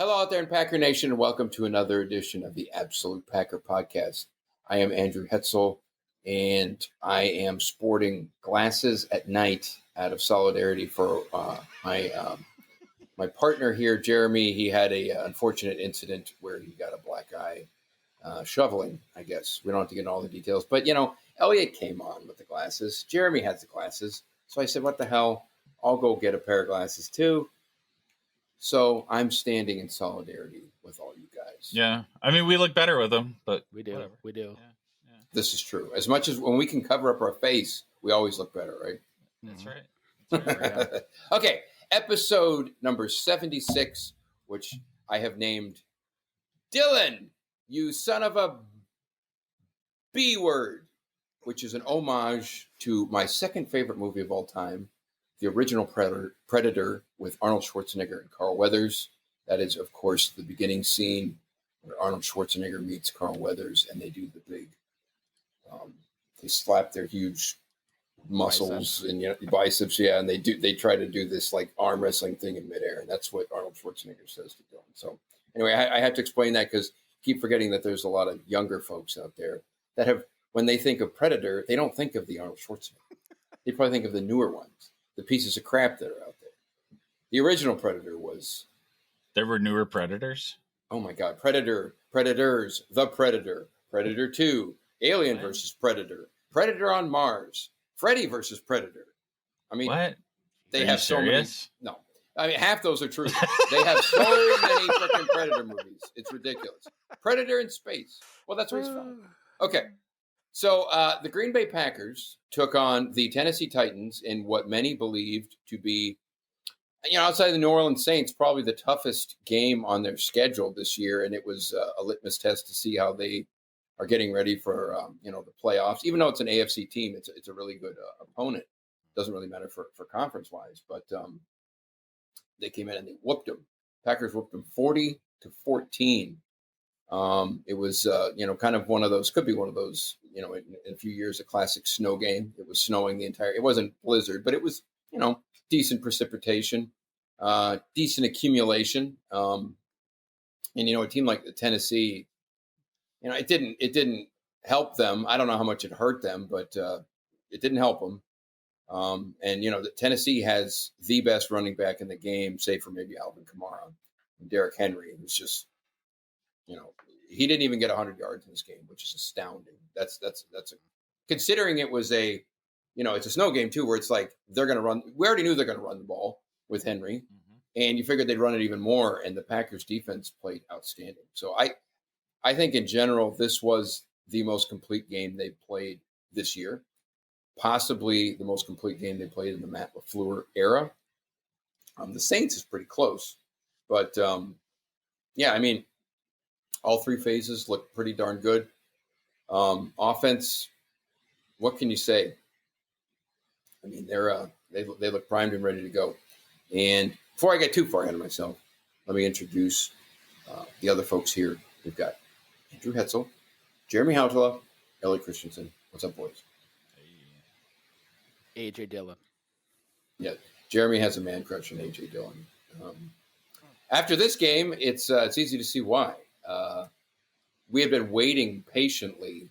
Hello out there in Packer Nation, and welcome to another edition of the Absolute Packer Podcast. I am Andrew Hetzel, and I am sporting glasses at night out of solidarity for my partner here, Jeremy. He had a unfortunate incident where he got a black eye shoveling, I guess. We don't have to get into all the details. But, Elliot came on with the glasses. Jeremy has the glasses. So I said, what the hell? I'll go get a pair of glasses, too. So I'm standing in solidarity with all you guys. Yeah. I mean, we look better with them, but we do. Whatever. We do. Yeah. This is true. As much as when we can cover up our face, we always look better, right? That's right. That's right. Okay. Episode number 76, which I have named Dillon, you son of a B word, which is an homage to my second favorite movie of all time, the original Predator with Arnold Schwarzenegger and Carl Weathers. That is, of course, the beginning scene where Arnold Schwarzenegger meets Carl Weathers, and they do the big, they slap their huge muscles and biceps, and they try to do this like arm wrestling thing in midair, and that's what Arnold Schwarzenegger says to Dillon. So anyway, I have to explain that because I keep forgetting that there's a lot of younger folks out there that have, when they think of Predator, they don't think of the Arnold Schwarzenegger. They probably think of the newer ones. The pieces of crap that are out there. The original Predator was... There were newer Predators? Oh my God. Predators, The Predator, Predator 2, Alien versus Predator, Predator on Mars, Freddy versus Predator. I mean... What? They are have you so serious? many... No. I mean, half those are true. They have so many freaking Predator movies. It's ridiculous. Predator in space. Well, that's what he's from. Okay. So the Green Bay Packers took on the Tennessee Titans in what many believed to be, outside the New Orleans Saints, probably the toughest game on their schedule this year. And it was a litmus test to see how they are getting ready for, the playoffs. Even though it's an AFC team, it's a really good opponent. Doesn't really matter for conference-wise. But they came in and they whooped them. Packers whooped them 40-14. It was, kind of one of those, could be one of those, in a few years, a classic snow game. It was snowing it wasn't blizzard, but it was, decent precipitation, decent accumulation. And, a team like the Tennessee, it didn't help them. I don't know how much it hurt them, but it didn't help them. And, the Tennessee has the best running back in the game, save for maybe Alvin Kamara and Derrick Henry. It was just, he didn't even get 100 yards in this game, which is astounding. Considering it was it's a snow game too, where it's like they're going to run. We already knew they're going to run the ball with Henry, and you figured they'd run it even more. And the Packers defense played outstanding. So I think in general, this was the most complete game they've played this year, possibly the most complete game they played in the Matt Lefleur era. The Saints is pretty close, but all three phases look pretty darn good. Offense, what can you say? I mean, they look primed and ready to go. And before I get too far ahead of myself, let me introduce the other folks here. We've got Andrew Hetzel, Jeremy Hautala, Elliot Christensen. What's up, boys? AJ Dillon. Yeah, Jeremy has a man crush on AJ Dillon. After this game, it's easy to see why. We had been waiting patiently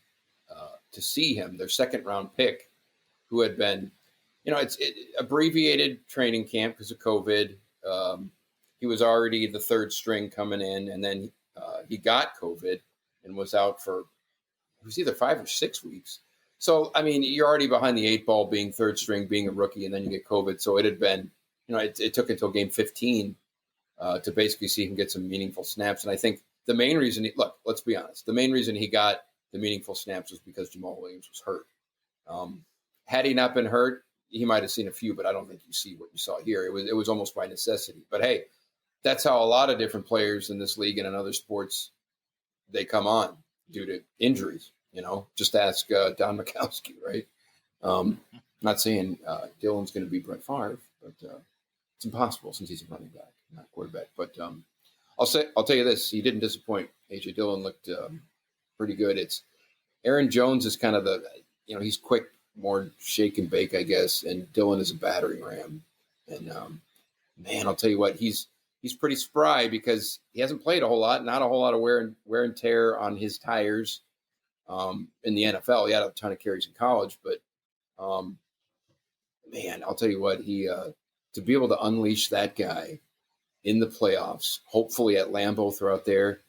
to see him, their second-round pick, who had been, it's abbreviated training camp because of COVID. He was already the third string coming in, and then he got COVID and was out for, it was either 5 or 6 weeks. So, I mean, you're already behind the 8 ball being third string, being a rookie, and then you get COVID. So it had been, it took until game 15 to basically see him get some meaningful snaps. And I think the main reason, let's be honest, the main reason he got the meaningful snaps was because Jamal Williams was hurt. Had he not been hurt, he might have seen a few, but I don't think you see what you saw here. It was almost by necessity. But hey, that's how a lot of different players in this league and in other sports, they come on due to injuries. Just ask Don Mikowski, right? Not saying Dillon's going to be Brett Favre, but it's impossible since he's a running back, not quarterback. But I'll tell you this: he didn't disappoint. AJ Dillon looked pretty good. It's Aaron Jones is kind of he's quick, more shake and bake, I guess, and Dillon is a battering ram. And man, I'll tell you what, he's he's pretty spry because he hasn't played a whole lot, not a whole lot of wear and tear on his tires in the NFL. He had a ton of carries in college, but man, I'll tell you what, he to be able to unleash that guy in the playoffs, hopefully at Lambeau throughout there.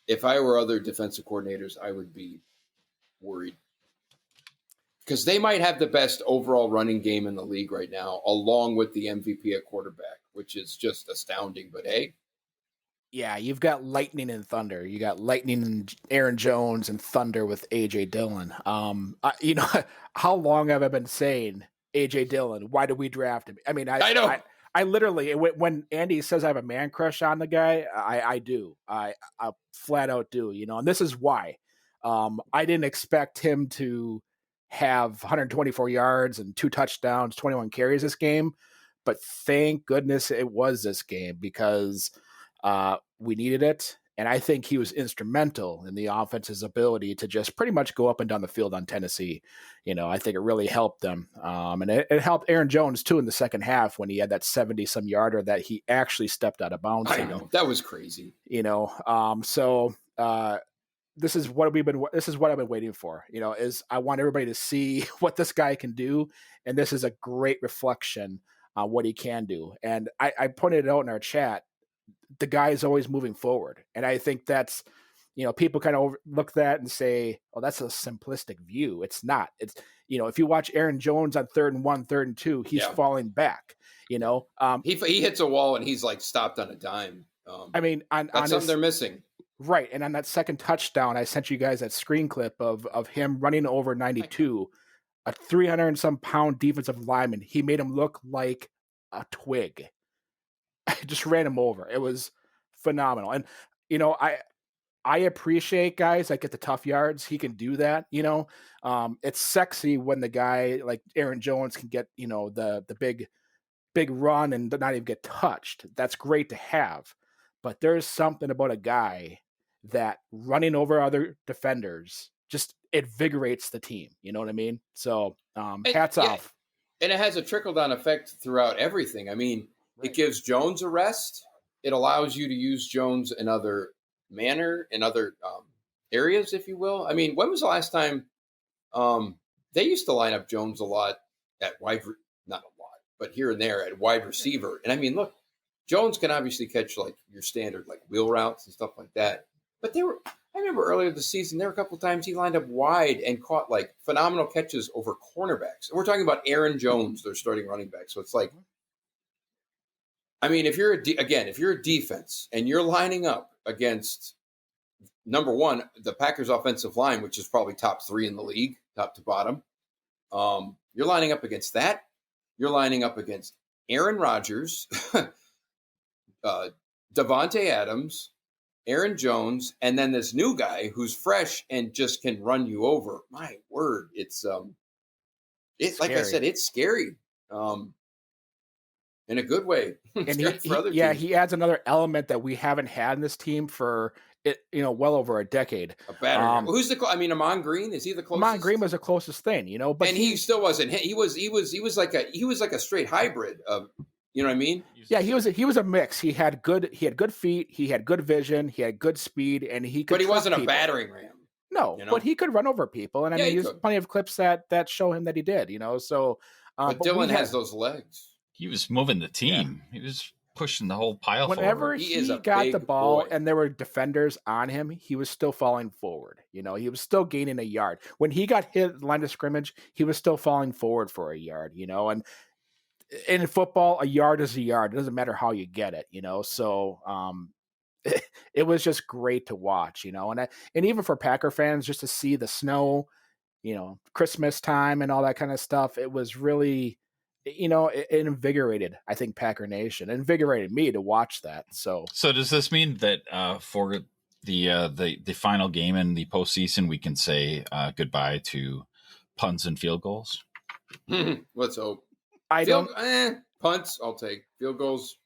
If I were other defensive coordinators, I would be worried because they might have the best overall running game in the league right now, along with the MVP at quarterback, which is just astounding. But hey, yeah, you've got lightning and thunder. You got lightning and Aaron Jones and thunder with AJ Dillon. How long have I been saying AJ Dillon? Why did we draft him? I mean, I know. I literally, when Andy says I have a man crush on the guy, I do. I flat out do, and this is why. I didn't expect him to have 124 yards and 2 touchdowns, 21 carries this game, but thank goodness it was this game because we needed it. And I think he was instrumental in the offense's ability to just pretty much go up and down the field on Tennessee. I think it really helped them. And it helped Aaron Jones, too, in the second half when he had that 70-some yarder that he actually stepped out of bounds. I know. That was crazy. This is what I've been waiting for, is I want everybody to see what this guy can do. And this is a great reflection on what he can do. And I pointed it out in our chat. The guy is always moving forward. And I think that's, people kind of look at that and say, oh, that's a simplistic view. It's not. It's, if you watch Aaron Jones on 3rd and 1, 3rd and 2, he's falling back, He hits a wall and he's like stopped on a dime. That's something they're missing. Right. And on that second touchdown, I sent you guys that screen clip of him running over 92, a 300 and some pound defensive lineman. He made him look like a twig. I just ran him over. It was phenomenal. And, I appreciate guys that get the tough yards. He can do that, It's sexy when the guy like Aaron Jones can get, the big run and not even get touched. That's great to have. But there's something about a guy that running over other defenders just invigorates the team. You know what I mean? So hats off. And it has a trickle-down effect throughout everything. I mean, It gives Jones a rest. It allows you to use Jones in other manner, in other areas, if you will. I mean, when was the last time they used to line up Jones a lot at not a lot, but here and there at wide receiver. And I mean, look, Jones can obviously catch like your standard like wheel routes and stuff like that. But I remember earlier this season, there were a couple of times he lined up wide and caught like phenomenal catches over cornerbacks. And we're talking about Aaron Jones, their starting running back. So it's like, I mean, if you're a defense and you're lining up against number one, the Packers offensive line, which is probably top 3 in the league, top to bottom, you're lining up against that. You're lining up against Aaron Rodgers, Davante Adams, Aaron Jones, and then this new guy who's fresh and just can run you over. My word, it's like I said, it's scary. In a good way. And he adds another element that we haven't had in this team for well over a decade. A battery. Who's Amon Green? Is he the closest? Amon Green was the closest thing, but he still wasn't. He was like a straight hybrid of, you know what I mean? Yeah, he was a mix. He had good feet, he had good vision, he had good speed, and he could. But he wasn't people. A battering ram. No, but he could run over people, and there's plenty of clips that show him that he did. So, but Dillon has those legs. He was moving the team. He was pushing the whole pile Whenever forward. he got the ball and there were defenders on him, he was still falling forward. He was still gaining a yard. When he got hit at the line of scrimmage, he was still falling forward for a yard, And in football, a yard is a yard. It doesn't matter how you get it, So it was just great to watch, And even for Packer fans, just to see the snow, Christmas time and all that kind of stuff, it was really... it invigorated, I think, Packer Nation. It invigorated me to watch that. So does this mean that for the final game in the postseason, we can say goodbye to punts and field goals? Let's hope. Punts, I'll take. Field goals,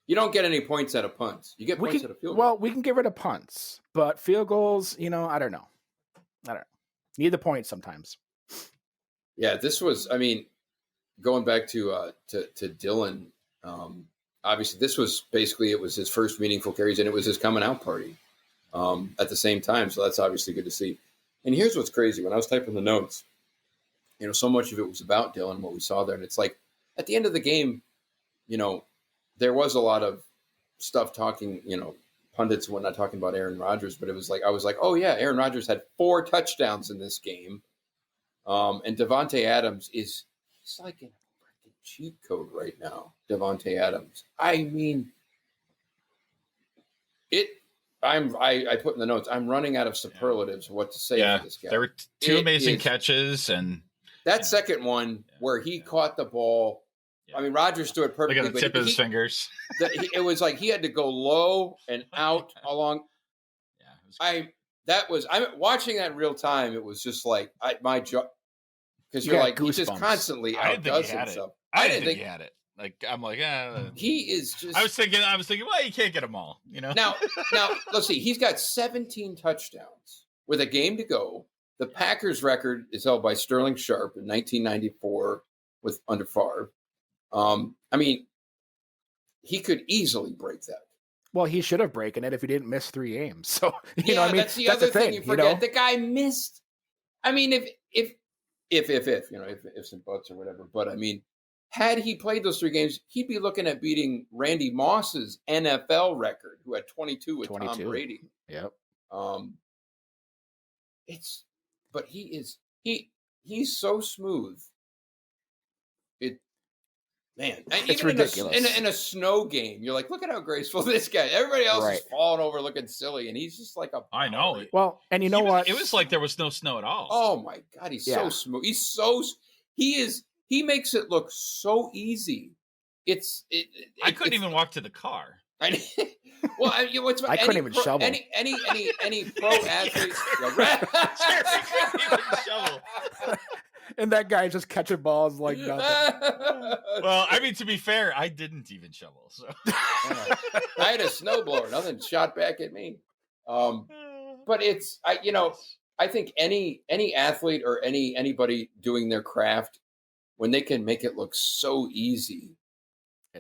you don't get any points out of punts. You get points out of field goals. Well, we can get rid of punts, but field goals, I don't know. Need the points sometimes. Yeah, this was, going back to Dillon, obviously this was basically, it was his first meaningful carries, and it was his coming out party at the same time. So that's obviously good to see. And here's what's crazy. When I was typing the notes, so much of it was about Dillon, what we saw there. And it's like, at the end of the game, there was a lot of stuff talking, pundits and whatnot talking about Aaron Rodgers, but it was like, I was like, oh yeah, Aaron Rodgers had 4 touchdowns in this game. And Davante Adams he's like in a freaking cheat code right now. Davante Adams. I mean, I put in the notes, I'm running out of superlatives what to say for this guy. There were 2 amazing catches, and that second one where he caught the ball. I mean, Rodgers threw it perfectly. Look at the tip of his fingers. It was like he had to go low and out along. I'm watching that in real time. It was just like my jaw, because you're like, he just constantly outdoes himself. I didn't think he had it. Like, I'm like, he is just. I was thinking, well, you can't get them all, Now, let's see. He's got 17 touchdowns with a game to go. The Packers record is held by Sterling Sharpe in 1994 under Favre. I mean, he could easily break that. Well, he should have broken it if he didn't miss 3 games. So, you know what I mean? That's the other thing you forget. The guy missed. I mean, if and buts or whatever. But I mean, had he played those 3 games, he'd be looking at beating Randy Moss's NFL record, who had 22 with Tom Brady. Yep. But he's so smooth. It's ridiculous. In a snow game, you're like, look at how graceful this guy. Everybody else is falling over looking silly, and he's just like a. I know. Well, and you know what? It was like there was no snow at all. Oh my God, he's so smooth. He makes it look so easy. I couldn't even walk to the car. I couldn't even shovel. Any pro athlete. Couldn't even shovel. And that guy just catching balls like nothing. Well, I mean, to be fair, I didn't even shovel. So I had a snowblower. Nothing shot back at me. But I think any athlete or anybody doing their craft, when they can make it look so easy,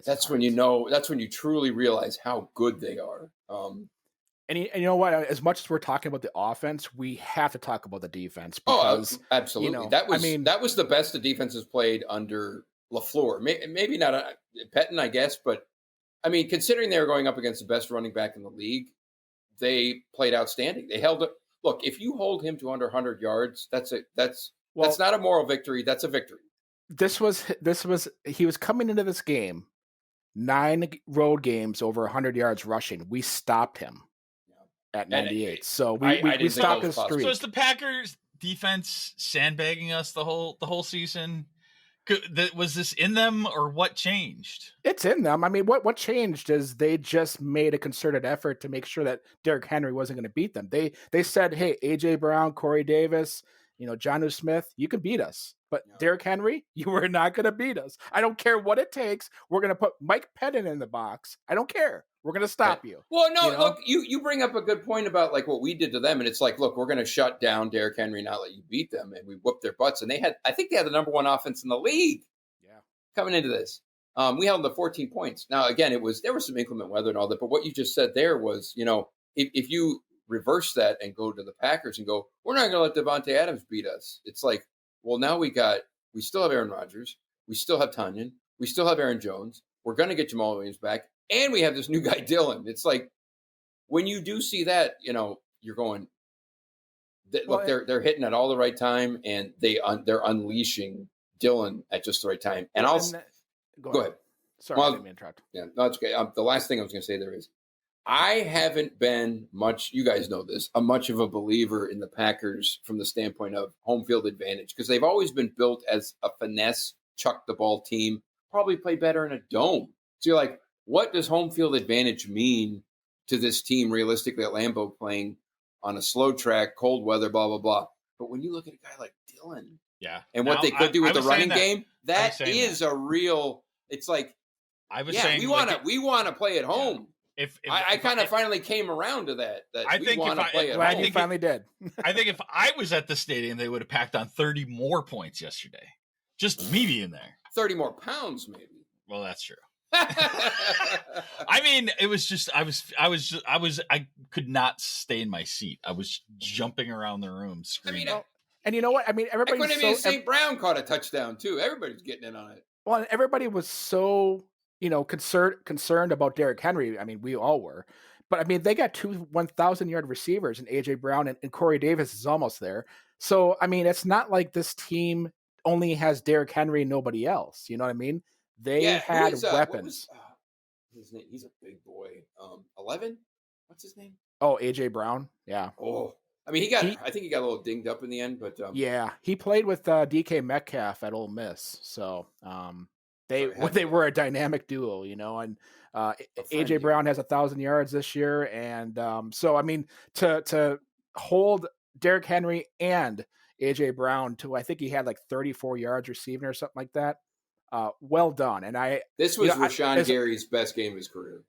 that's when you truly realize how good they are. And you know what? As much as we're talking about the offense, we have to talk about the defense. Because, absolutely. That was the best the defense has played under Lefleur. Maybe not Pettin, I guess, but I mean, considering they were going up against the best running back in the league, they played outstanding. They held it. Look, if you hold him to under 100 yards, that's not a moral victory. That's a victory. He was coming into this game 9 road games over 100 yards rushing. We stopped him at 98. So we stopped his streak. So is the Packers defense sandbagging us the whole season? Was this in them, or what changed? It's in them. I mean, what changed is they just made a concerted effort to make sure that Derrick Henry wasn't going to beat them. They said, hey, AJ Brown, Corey Davis, Jonnu Smith, you can beat us. But Derrick Henry, you are not going to beat us. I don't care what it takes. We're going to put Mike Pettin in the box. I don't care. We're going to stop you. Well, no, look, you bring up a good point about like what we did to them. And it's like, look, we're going to shut down Derrick Henry, not let you beat them. And we whooped their butts. And I think they had the number 1 offense in the league coming into this. We held them to 14 points. Now, again, there was some inclement weather and all that. But what you just said there was, if you reverse that and go to the Packers and go, we're not going to let Davante Adams beat us. It's like, well, now we still have Aaron Rodgers. We still have Tanyan. We still have Aaron Jones. We're going to get Jamal Williams back. And we have this new guy, Dillon. It's like, when you do see that, you're going, look, they're hitting at all the right time, and they're unleashing Dillon at just the right time. And go ahead. Sorry, I didn't mean to interrupt. Yeah, no, it's okay. The last thing I was going to say there is, I haven't been much, you guys know this, much of a believer in the Packers from the standpoint of home field advantage, because they've always been built as a finesse, chuck the ball team, probably play better in a dome. So you're like, what does home field advantage mean to this team realistically at Lambeau, playing on a slow track, cold weather, blah, blah, blah. But when you look at a guy like Dillon and what they could do with the running game, that is a real, it's like, we want to play at home. If I kind of finally came around to that we want to play at home. Glad you finally did. I think if I was at the stadium, they would have packed on 30 more points yesterday. Just me being there. 30 more pounds, maybe. Well, that's true. I mean, it was just I could not stay in my seat. I was jumping around the room screaming. And you know what? I mean, everybody's St. Brown caught a touchdown too. Everybody's getting in on it. Well, and everybody was so, concerned about Derrick Henry. I mean, we all were. But I mean, they got 2 1,000-yard receivers in AJ Brown and Corey Davis is almost there. So, I mean, it's not like this team only has Derrick Henry and nobody else. You know what I mean? They had weapons. His name? He's a big boy. 11? What's his name? Oh, AJ Brown. Yeah. Oh, I mean, I think he got a little dinged up in the end, but yeah, he played with DK Metcalf at Ole Miss. So they were a dynamic duo, and AJ Brown has 1,000 yards this year. And so, I mean, to hold Derrick Henry and AJ Brown to, I think he had like 34 yards receiving or something like that. Well done. And this was Rashawn Gary's best game of his career.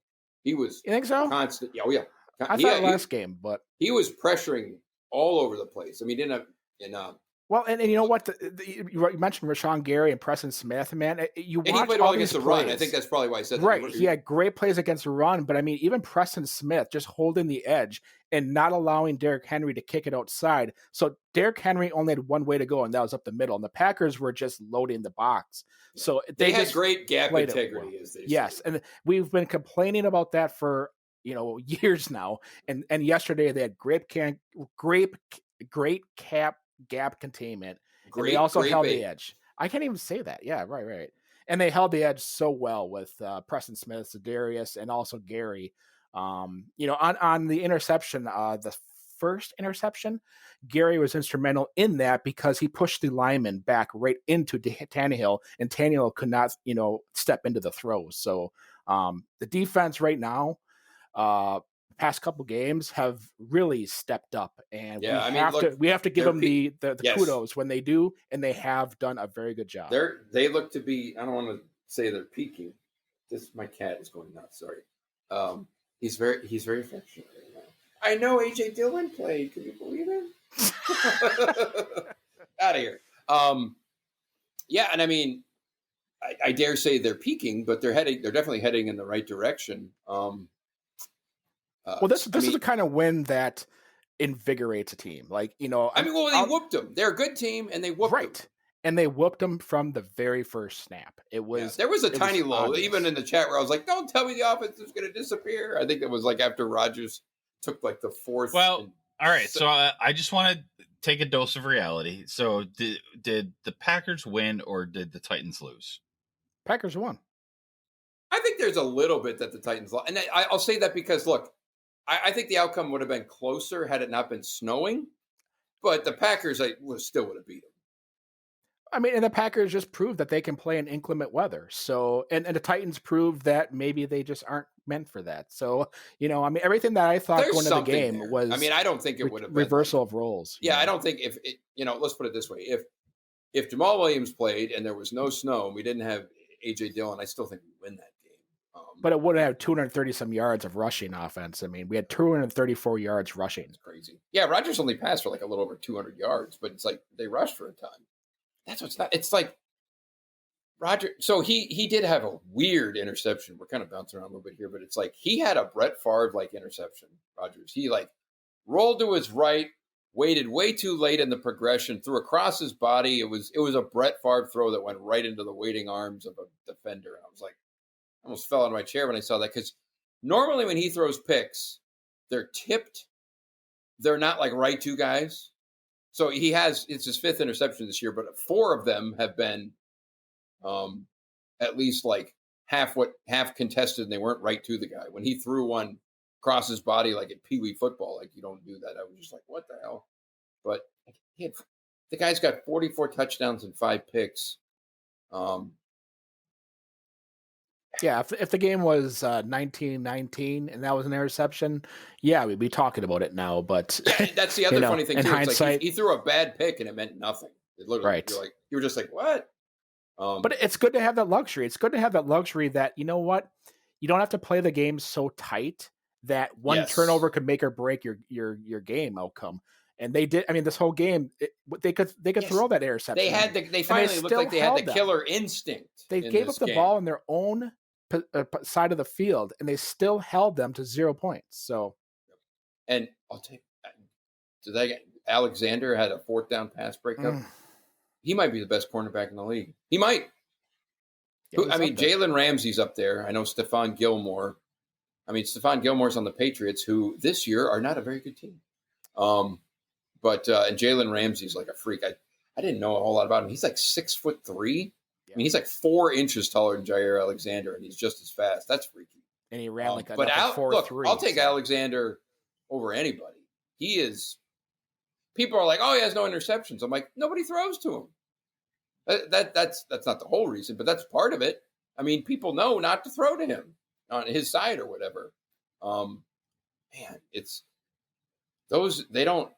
He was, you think so? Constant. Oh yeah. I thought last game, but he was pressuring all over the place. I mean, well, and you know what? You mentioned Rashawn Gary and Preston Smith, man. You watch he played all against the run. I think that's probably why I said that. Right. He had great plays against the run, but I mean, even Preston Smith just holding the edge and not allowing Derrick Henry to kick it outside. So Derrick Henry only had one way to go, and that was up the middle. And the Packers were just loading the box. So they had great gap integrity, as they say. Yes, and we've been complaining about that for years now. And yesterday they had great gap containment. And they also held the edge. I can't even say that. Yeah, right. And they held the edge so well with Preston Smith, Za'Darius, and also Gary. On the interception, the first interception, Gary was instrumental in that because he pushed the lineman back right into Tannehill, and Tannehill could not, step into the throws. So the defense right now, past couple games have really stepped up, and we have to give them the kudos when they do, and they have done a very good job. They look to be. I don't want to say they're peaking. My cat is going nuts. Sorry. He's very affectionate right now. I know AJ Dillon played. Can you believe it? Out of here. Yeah, and I mean, I dare say they're peaking, but they're definitely heading in the right direction. Well, this is the kind of win that invigorates a team. Like, they whooped them. They're a good team, and they whooped them. And they whooped them from the very first snap. It was there was a tiny lull, even in the chat where I was like, "Don't tell me the offense is going to disappear." I think it was like after Rodgers took like the fourth. Well, all right. So I just want to take a dose of reality. So did the Packers win or did the Titans lose? Packers won. I think there's a little bit that the Titans lost, and I'll say that because look. I think the outcome would have been closer had it not been snowing, but the Packers still would have beat them. I mean, and the Packers just proved that they can play in inclement weather. So, and the Titans proved that maybe they just aren't meant for that. So, everything that I thought going into the game was. I mean, I don't think it would have been reversal of roles. Yeah, I don't think if it, let's put it this way: if Jamal Williams played and there was no snow and we didn't have AJ Dillon, I still think we win that game. But it would have 230 some yards of rushing offense. I mean, we had 234 yards rushing. It's crazy. Yeah, Rodgers only passed for like a little over 200 yards, but it's like they rushed for a ton. That's what's not. It's like Rodgers. So he did have a weird interception. We're kind of bouncing around a little bit here, but it's like he had a Brett Favre like interception. Rodgers. He like rolled to his right, waited way too late in the progression, threw across his body. It was a Brett Favre throw that went right into the waiting arms of a defender, and I was like. Almost fell out of my chair when I saw that because normally when he throws picks, they're tipped. They're not like right to guys. So it's his fifth interception this year, but 4 of them have been at least like half contested and they weren't right to the guy. When he threw one across his body like at Pee Wee football, like you don't do that. I was just like, what the hell? But the guy's got 44 touchdowns and 5 picks. Yeah, if the game was 19-19 and that was an interception, yeah, we'd be talking about it now. But that's the other funny thing in too. Hindsight, like he threw a bad pick and it meant nothing. It literally, right? You were just like, what? But it's good to have that luxury. It's good to have that luxury that you know what, you don't have to play the game so tight that one turnover could make or break your game outcome. And they did. I mean, this whole game, they could throw that interception. They finally looked like they had the killer instinct. They gave up the ball in their own side of the field, and they still held them to 0 points. So, and I'll take. Did they get Alexander had a 4th down pass breakup? He might be the best cornerback in the league. He might. Yeah, I mean, Jalen Ramsey's up there. I know Stephon Gilmore. I mean, Stephon Gilmore's on the Patriots, who this year are not a very good team. But and Jalen Ramsey's like a freak. I didn't know a whole lot about him. He's like 6'3". I mean, he's like 4 inches taller than Jair Alexander, and he's just as fast. That's freaky. And he ran like a 4.3. I'll take Alexander over anybody. He is. People are like, oh, he has no interceptions. I'm like, nobody throws to him. That's not the whole reason, but that's part of it. I mean, people know not to throw to him on his side or whatever. Man, it's those they don't.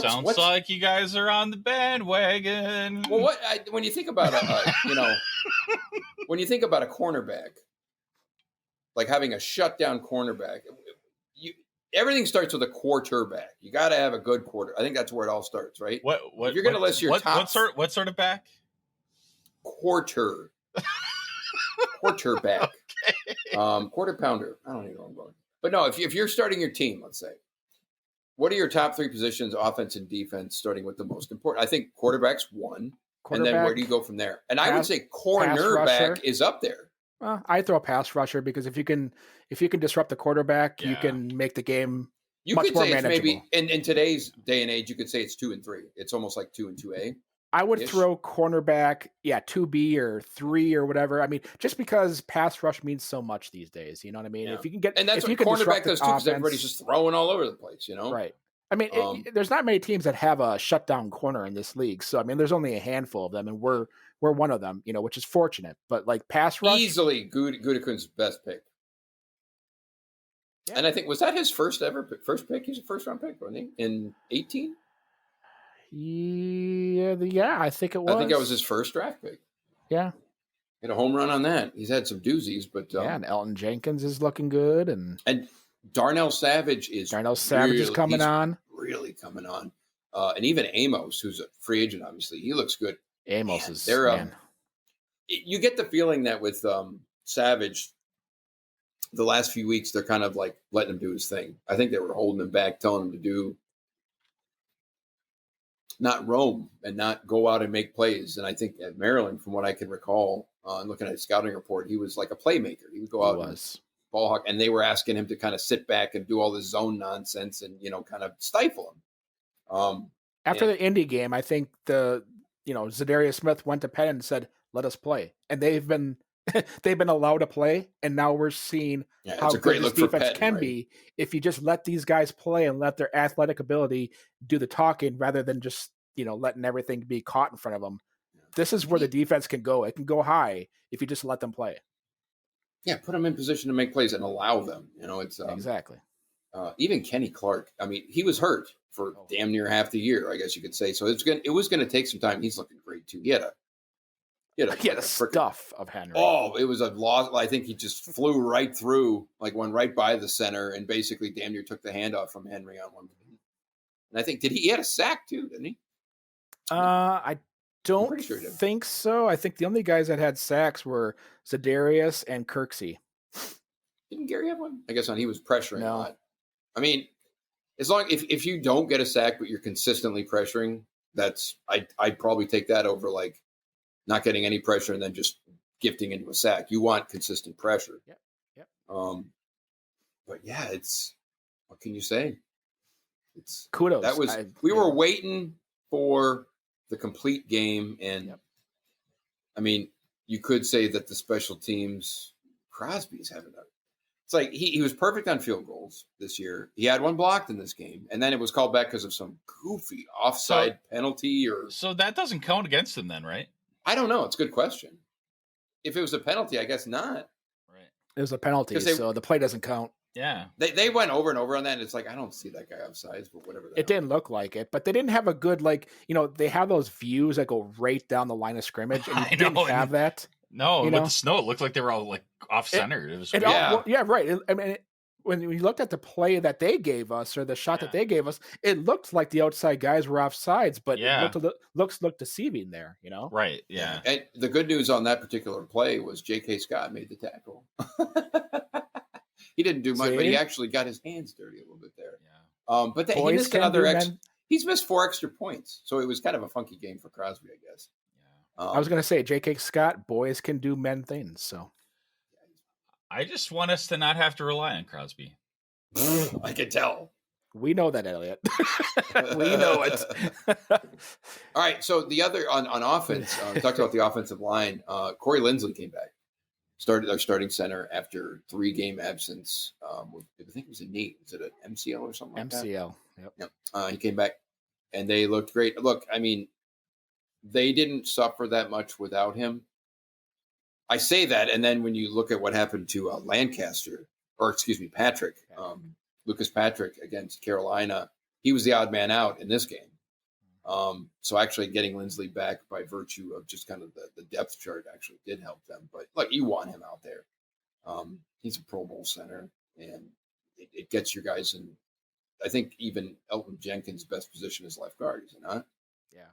Sounds like you guys are on the bandwagon. Well, when you think about when you think about a cornerback, like having a shutdown cornerback, everything starts with a quarterback. You got to have a good quarter. I think that's where it all starts, right? What if you're going to list your top what sort of back? Quarterback. Okay. Quarter pounder. I don't even know where I'm going. But no, if you're starting your team, let's say, what are your top 3 positions, offense and defense, starting with the most important? I think quarterback's 1. And then where do you go from there? And I would say cornerback is up there. Well, I throw a pass rusher because if you can disrupt the quarterback, you can make the game much more manageable. Maybe in today's day and age, you could say it's 2 and 3. It's almost like 2 and 2A. I would throw cornerback, 2B or 3 or whatever. I mean, just because pass rush means so much these days, you know what I mean? Yeah. If you can get, and that's what cornerback does too, because everybody's just throwing all over the place, you know? Right. I mean, there's not many teams that have a shutdown corner in this league. So I mean, there's only a handful of them, and we're one of them, you know, which is fortunate. But like pass rush, easily Gutekunst's best pick. Yeah. And I think was that his first pick? He's a first round pick, wasn't he? In 18. Yeah, I think it was. I think that was his first draft pick. Yeah. Hit a home run on that. He's had some doozies, but and Elton Jenkins is looking good, and Darnell Savage is coming on. Really coming on. And even Amos, who's a free agent, obviously, he looks good. Amos is you get the feeling that with Savage, the last few weeks they're kind of like letting him do his thing. I think they were holding him back, telling him to not roam and not go out and make plays. And I think at Maryland, from what I can recall, looking at his scouting report, he was like a playmaker. He would go out and ball hawk, and they were asking him to kind of sit back and do all this zone nonsense and, you know, kind of stifle him. After the Indy game, I think Zadarius Smith went to Penn and said, "Let us play," and they've been allowed to play, and now we're seeing how good this defense can be if you just let these guys play and let their athletic ability do the talking rather than just letting everything be caught in front of them. This is where the defense can go. It can go high if you just let them play. Yeah, put them in position to make plays and allow them. It's exactly. Even Kenny Clark. I mean, he was hurt for damn near half the year, I guess you could say. So it was going to take some time. He's looking great too. He had a stuff of Henry. Oh, it was a loss. I think he just flew right through, like went right by the center, and basically damn near took the handoff from Henry on one. And I think he had a sack too, didn't he? I don't think so. I think the only guys that had sacks were Zadarius and Kirksey. Didn't Gary have one? I guess he was pressuring a lot. I mean, as long if you don't get a sack but you're consistently pressuring, I'd probably take that over like not getting any pressure and then just gifting into a sack. You want consistent pressure. Yep. But yeah, it's what can you say? It's kudos. That was we were waiting for the complete game, and I mean, you could say that the special teams, Crosby's having it's like he was perfect on field goals this year. He had one blocked in this game, and then it was called back because of some goofy offside penalty So that doesn't count against him then, right? I don't know. It's a good question. If it was a penalty, I guess not. Right. It was a penalty, so the play doesn't count. Yeah. They went over and over on that, and it's like, I don't see that guy offsides, but whatever. It didn't look like it, but they didn't have a good, they have those views that go right down the line of scrimmage, and you didn't have that. No, with the snow, it looked like they were all like off center. It was right. I mean, when you looked at the play that they gave us or the shot that they gave us, it looked like the outside guys were off sides, but it looked deceiving there, you know? Right. Yeah. And the good news on that particular play was J.K. Scott made the tackle. He didn't do much, but he actually got his hands dirty a little bit there. Yeah. But he missed another he's missed 4 extra points, so it was kind of a funky game for Crosby, I guess. Yeah. I was going to say, J.K. Scott, boys can do men things, so. I just want us to not have to rely on Crosby. I can tell. We know that, Elliot. We know it. All right. So the other on offense, we talked about the offensive line. Corey Linsley came back, started our starting center after 3-game absence. I think it was a knee. Was it an MCL or something like that? MCL. Yep. He came back, and they looked great. Look, I mean, they didn't suffer that much without him. I say that, and then when you look at what happened to Patrick, Lucas Patrick against Carolina, he was the odd man out in this game. So actually getting Linsley back by virtue of just kind of the depth chart actually did help them. But look, you want him out there. He's a Pro Bowl center, and it gets your guys in. I think even Elton Jenkins' best position is left guard, is it not? Yeah.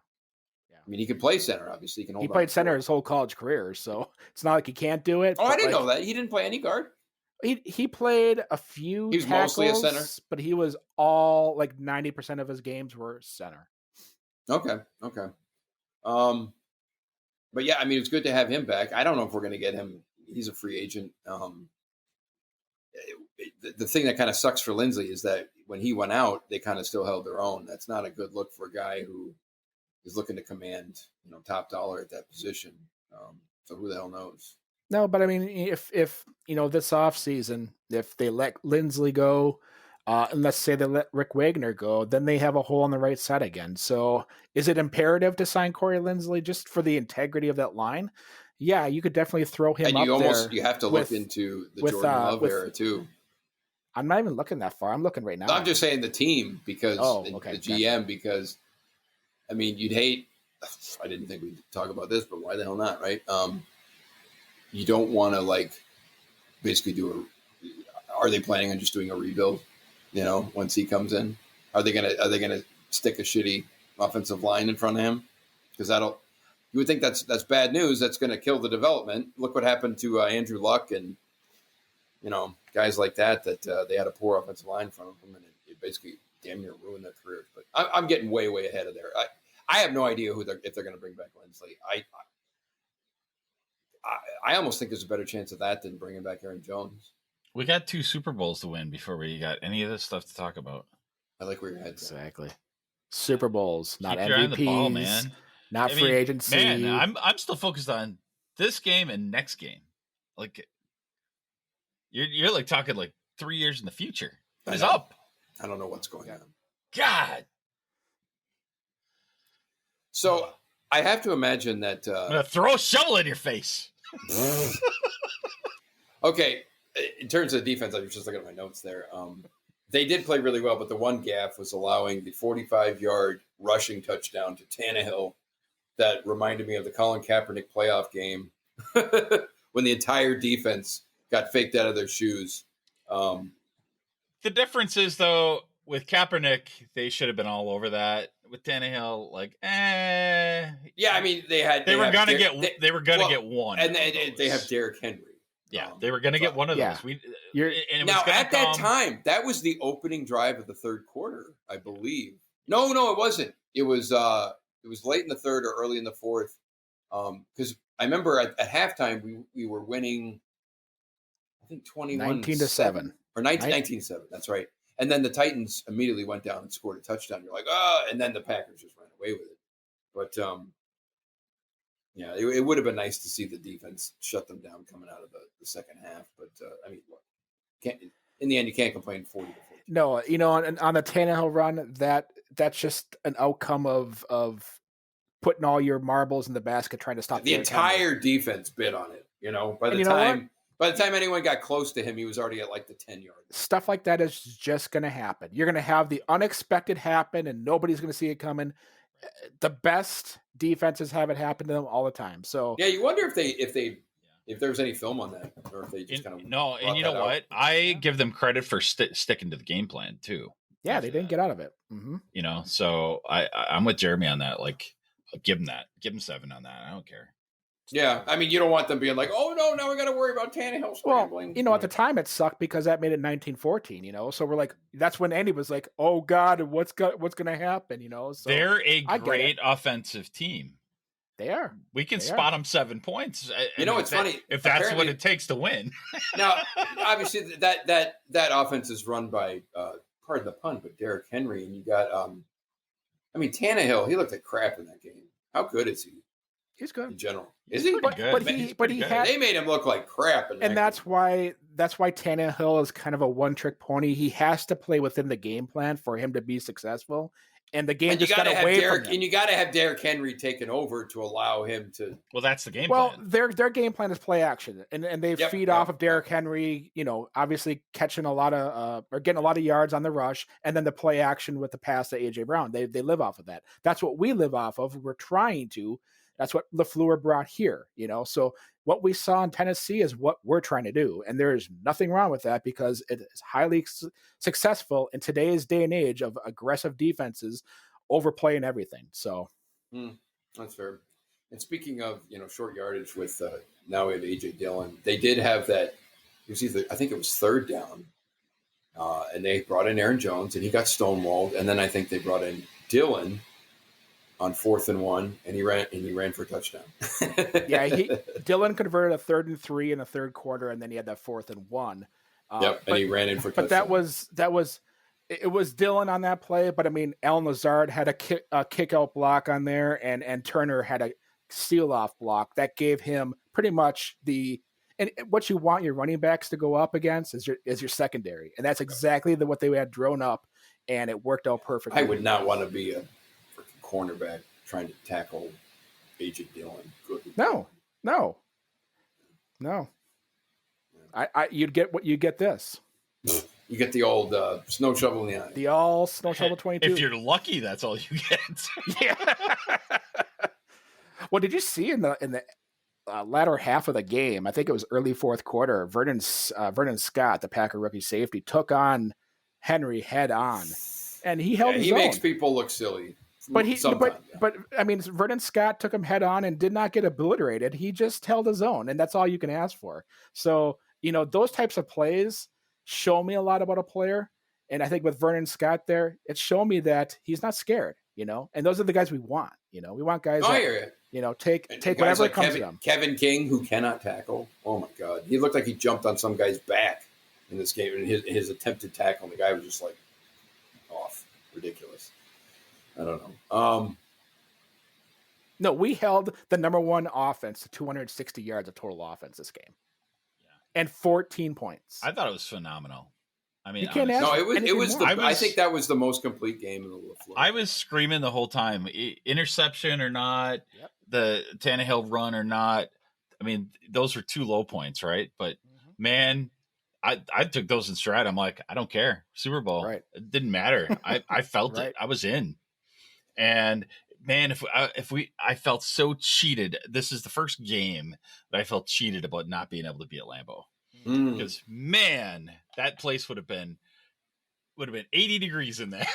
I mean, he can play center, obviously. He played center his whole college career, so it's not like he can't do it. Oh, I didn't know that. He didn't play any guard? He played a few He was tackles, mostly a center? but he was all, like 90% of his games were center. Okay. But yeah, I mean, it's good to have him back. I don't know if we're going to get him. He's a free agent. The thing that kind of sucks for Linsley is that when he went out, they kind of still held their own. That's not a good look for a guy who is looking to command, top dollar at that position. So who the hell knows? No, but I mean, if this offseason, if they let Linsley go, and let's say they let Rick Wagner go, then they have a hole on the right side again. So is it imperative to sign Corey Linsley just for the integrity of that line? Yeah, you could definitely throw him up there. You have to look into the Jordan Love era too. I'm not even looking that far. I'm looking right now. I'm just saying the team because the GM, gotcha. because I mean, you'd hate. I didn't think we'd talk about this, but why the hell not, right? You don't want to basically are they planning on just doing a rebuild? Once he comes in, are they gonna stick a shitty offensive line in front of him? Because you would think that's bad news. That's going to kill the development. Look what happened to Andrew Luck and guys like that they had a poor offensive line in front of them, and it basically damn near ruined their careers. But I'm getting way ahead of there. I have no idea if they're going to bring back Linsley. I almost think there's a better chance of that than bringing back Aaron Jones. We got 2 Super Bowls to win before we got any of this stuff to talk about. I like where your head's exactly. Super Bowls, not Keep your eye on MVPs, the ball, man. not free agency. Man, I'm still focused on this game and next game. Like you're like talking like 3 years in the future. It's up. I don't know what's going on. God. So I have to imagine that I'm gonna throw a shovel in your face. Okay, in terms of defense, I was just looking at my notes there. They did play really well, but the one gaffe was allowing the 45-yard rushing touchdown to Tannehill that reminded me of the Colin Kaepernick playoff game when the entire defense got faked out of their shoes. The difference is, though, with Kaepernick, they should have been all over that. With Tannehill, yeah, I mean they were gonna get one, and they have Derrick Henry. Yeah, they were gonna get one of those. At that time, that was the opening drive of the third quarter, I believe. No, it wasn't. It was late in the third or early in the fourth. Because I remember at halftime we were winning, I think 21-7 or 19-7. That's right. And then the Titans immediately went down and scored a touchdown. You're like, and then the Packers just ran away with it. But it would have been nice to see the defense shut them down coming out of the second half. But I mean, look, in the end, you can't complain 40 to 40. No, on the Tannehill run, that's just an outcome of putting all your marbles in the basket, trying to stop the entire defense bid on it. By the time anyone got close to him, he was already at like the 10-yard. Stuff like that is just going to happen. You're going to have the unexpected happen, and nobody's going to see it coming. The best defenses have it happen to them all the time. So yeah, you wonder if they if there was any film on that, or if they just kind of no. And you know what? I give them credit for sticking to the game plan too. Yeah, they didn't get out of it. Mm-hmm. You know, so I'm with Jeremy on that. Like, give them that. Give them 7 on that. I don't care. Yeah, I mean, you don't want them being like, oh no, now we got to worry about Tannehill scrambling. Well, you know, at the time it sucked because that made it 1914. You know, so we're like, that's when Andy was like, oh God, what's going to happen? You know, so they're a great offensive team. They are. We can spot them 7 points. You know, it's funny if that's what it takes to win. Now, obviously, that offense is run by, pardon the pun, but Derrick Henry, and you got, I mean, Tannehill. He looked like crap in that game. How good is he? He's good in general. Is he? But he had, they made him look like crap, and that's why Tannehill is kind of a one-trick pony. He has to play within the game plan for him to be successful. And the game just got away from him. And you got to have Derrick Henry taken over to allow him to. Well, that's the game plan. Well, their game plan is play action, and they feed off of Derrick Henry. You know, obviously catching a lot of or getting a lot of yards on the rush, and then the play action with the pass to AJ Brown. They live off of that. That's what we live off of. We're trying to. That's what Lefleur brought here. You know, so what we saw in Tennessee is what we're trying to do, and there is nothing wrong with that because it is highly successful in today's day and age of aggressive defenses overplaying everything. So that's fair. And speaking of, you know, short yardage with now we have AJ Dillon. They did have that. It was either, I think it was 3rd down, and they brought in Aaron Jones, and he got stonewalled. And then I think they brought in Dillon on 4th and 1, and he ran for a touchdown. Yeah, Dillon converted a 3rd and 3 in the 3rd quarter, and then he had that 4th and 1. And he ran in for a touchdown. But that was it was Dillon on that play. But I mean, Allen Lazard had a kick out block on there, and Turner had a steal off block that gave him pretty much and what you want your running backs to go up against is your secondary, and that's exactly what they had drawn up, and it worked out perfectly. I would not want to be a cornerback trying to tackle AJ Dillon. No. You'd get what you get this. You get the old snow shovel in the eye. The all snow shovel 22. If you're lucky, that's all you get. Yeah. Well, did you see in the latter half of the game? I think it was early 4th quarter. Vernon Scott, the Packer rookie safety, took on Henry head on, and he held his own. He makes people look silly. But I mean, Vernon Scott took him head on and did not get obliterated. He just held his own, and that's all you can ask for. So, you know, those types of plays show me a lot about a player. And I think with Vernon Scott there, it showed me that he's not scared, you know, and those are the guys we want. You know, we want guys that, you know, take whatever comes to them. Kevin King, who cannot tackle. Oh my God. He looked like he jumped on some guy's back in this game. And his attempted tackle, and the guy was just like off. Ridiculous. I don't know. No, we held the number 1 offense to 260 yards of total offense this game. Yeah. And 14 points. I thought it was phenomenal. I mean, you can't ask I think that was the most complete game in the Lefleur. I was screaming the whole time, interception or not, the Tannehill run or not. I mean, those were 2 low points, right? But man, I took those in stride. I'm like, I don't care. Super Bowl. Right. It didn't matter. I felt it. I was in. And man, I felt so cheated. This is the first game that I felt cheated about not being able to be at Lambeau. Because man, that place would have been 80 degrees in there.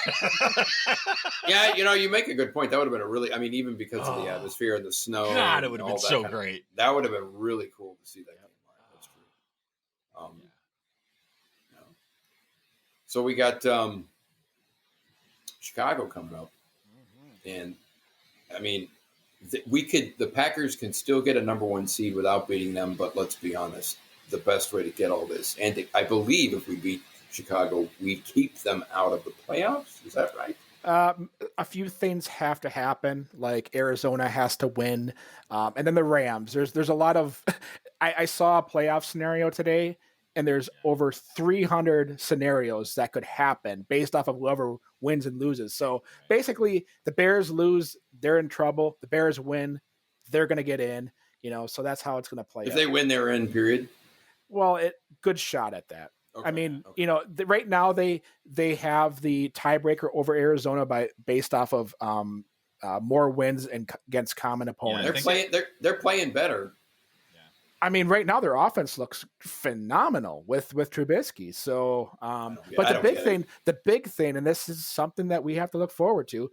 Yeah, you know, you make a good point. That would have been a really, I mean, even because of the atmosphere and the snow. God, it would have been so great. That would have been really cool to see that game live. That's true. So we got Chicago coming up. And I mean, the Packers can still get a number 1 seed without beating them, but let's be honest, the best way to get all this, and I believe if we beat Chicago, we keep them out of the playoffs. Is that right? A few things have to happen, like Arizona has to win, and then the Rams. There's a lot of. I saw a playoff scenario today, and there's over 300 scenarios that could happen based off of whoever wins and loses. So basically, the Bears lose, they're in trouble. The Bears win, they're going to get in. You know, so that's how it's going to play. If they win, they're in. Period. Well, good shot at that. Okay, I mean, you know, right now they have the tiebreaker over Arizona based off of more wins against common opponents. They're playing better. I mean, right now their offense looks phenomenal with Trubisky. So, but the big thing, and this is something that we have to look forward to,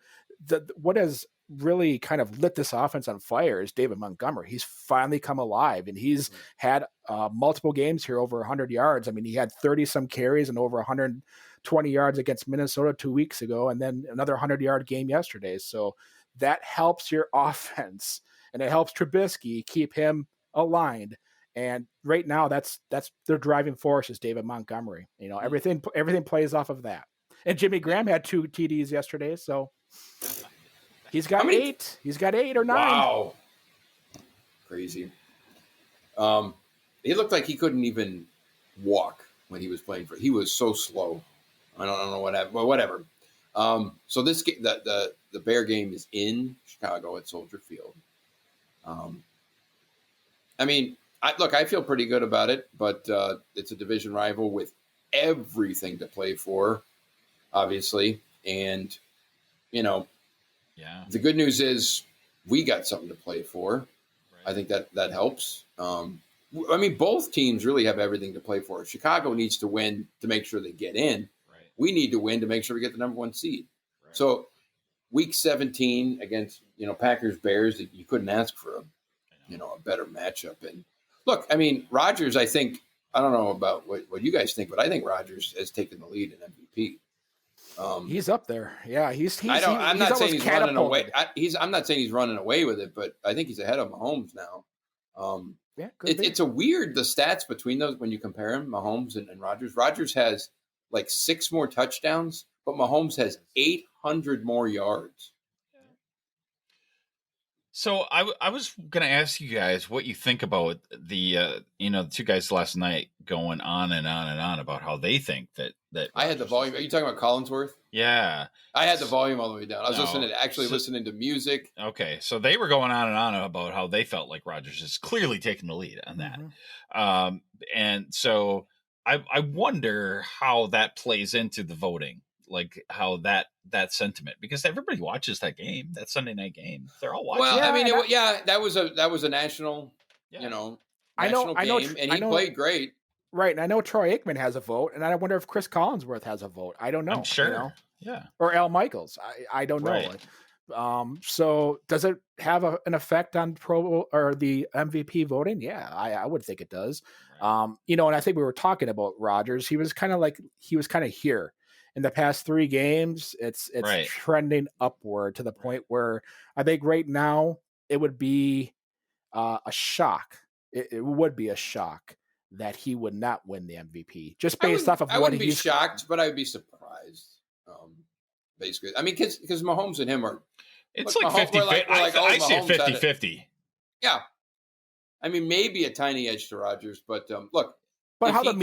what has really kind of lit this offense on fire is David Montgomery. He's finally come alive, and he's had multiple games here over 100 yards. I mean, he had 30 some carries and over 120 yards against Minnesota 2 weeks ago, and then another 100-yard game yesterday. So that helps your offense, and it helps Trubisky keep him aligned. And right now that's their driving force is David Montgomery. You know, everything plays off of that. And Jimmy Graham had 2 TDs yesterday, so he's got 8. He's got 8 or 9. Wow. Crazy. He looked like he couldn't even walk when he was playing he was so slow. I don't know what happened, but whatever. So this the Bear game is in Chicago at Soldier Field. I mean, I feel pretty good about it, but it's a division rival with everything to play for, obviously. And, you know, the good news is we got something to play for. Right. I think that helps. I mean, both teams really have everything to play for. Chicago needs to win to make sure they get in. Right. We need to win to make sure we get the number 1 seed. Right. So week 17 against, Packers, Bears, you couldn't ask for a better matchup. And look, I mean, Rodgers, I don't know about what you guys think, but I think Rodgers has taken the lead in MVP. He's up there. Yeah, I'm not saying he's running away. I'm not saying he's running away with it, but I think he's ahead of Mahomes now. It's a weird, the stats between those when you compare him, Mahomes and Rodgers. Rodgers has like 6 more touchdowns, but Mahomes has 800 more yards. So I was going to ask you guys what you think about the 2 guys last night going on and on and on about how they think that I had the volume. Are you talking about Collinsworth? Yeah. I had the volume all the way down. I was listening to music. Okay. So they were going on and on about how they felt like Rodgers is clearly taking the lead on that. Mm-hmm. And so I wonder how that plays into the voting. Like how that sentiment, because everybody watches that game, that Sunday night game. They're all watching. Well, I mean, that was a national, national game, and he played great. Right, and I know Troy Aikman has a vote, and I wonder if Chris Collinsworth has a vote. I don't know. I'm sure. Yeah. Or Al Michaels. I don't know. Right. So does it have an effect on the MVP voting? Yeah, I would think it does. Right. And I think we were talking about Rodgers. He was kind of here. In the past 3 games, it's right. Trending upward to the point where I think right now it would be a shock. It would be a shock that he would not win the MVP just based off of what he's. I wouldn't be shocked, but I would be surprised. Basically, I mean, because Mahomes and him are. It's like 50-50. I see it 50-50. Yeah, I mean, maybe a tiny edge to Rodgers, but look. But how the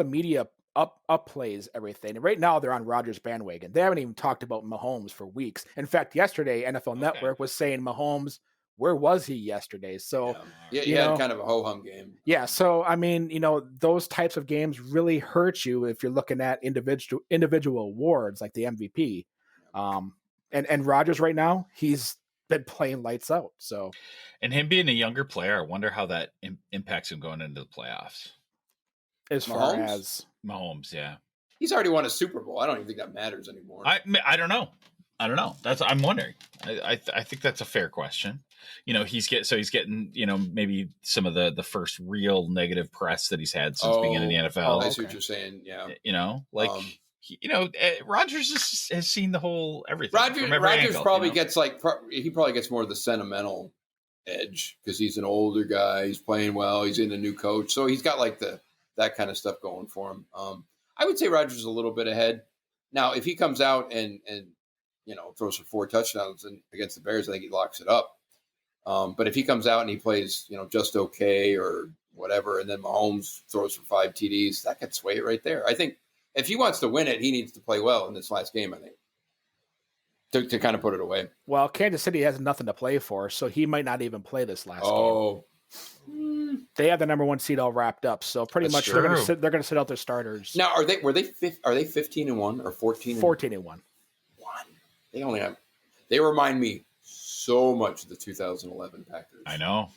media up plays everything. And right now they're on Rodgers' bandwagon. They haven't even talked about Mahomes for weeks. In fact, yesterday NFL Network was saying Mahomes, where was he yesterday? So he had kind of a ho-hum game. Yeah. So I mean, those types of games really hurt you if you're looking at individual awards like the MVP. And Rodgers right now, he's been playing lights out. So, and him being a younger player, I wonder how that impacts him going into the playoffs. As far as Mahomes, yeah, he's already won a Super Bowl. I don't even think that matters anymore. I don't know. I'm wondering. I think that's a fair question. He's getting maybe some of the first real negative press that he's had since being in the NFL. I see what you're saying. Yeah, Rodgers has seen the whole everything. Rodgers probably gets he probably gets more of the sentimental edge because he's an older guy. He's playing well. He's in a new coach, so he's got like that kind of stuff going for him. I would say Rodgers is a little bit ahead. Now, if he comes out and throws for 4 touchdowns against the Bears, I think he locks it up. But if he comes out and he plays, just okay or whatever, and then Mahomes throws for 5 TDs, that could sway it right there. I think if he wants to win it, he needs to play well in this last game, I think, to kind of put it away. Well, Kansas City has nothing to play for, so he might not even play this last game. They have the number 1 seed all wrapped up, so pretty much they're going to sit out their starters. Now, are they 15-1 or 14? 14-1. They remind me so much of the 2011 Packers. I know,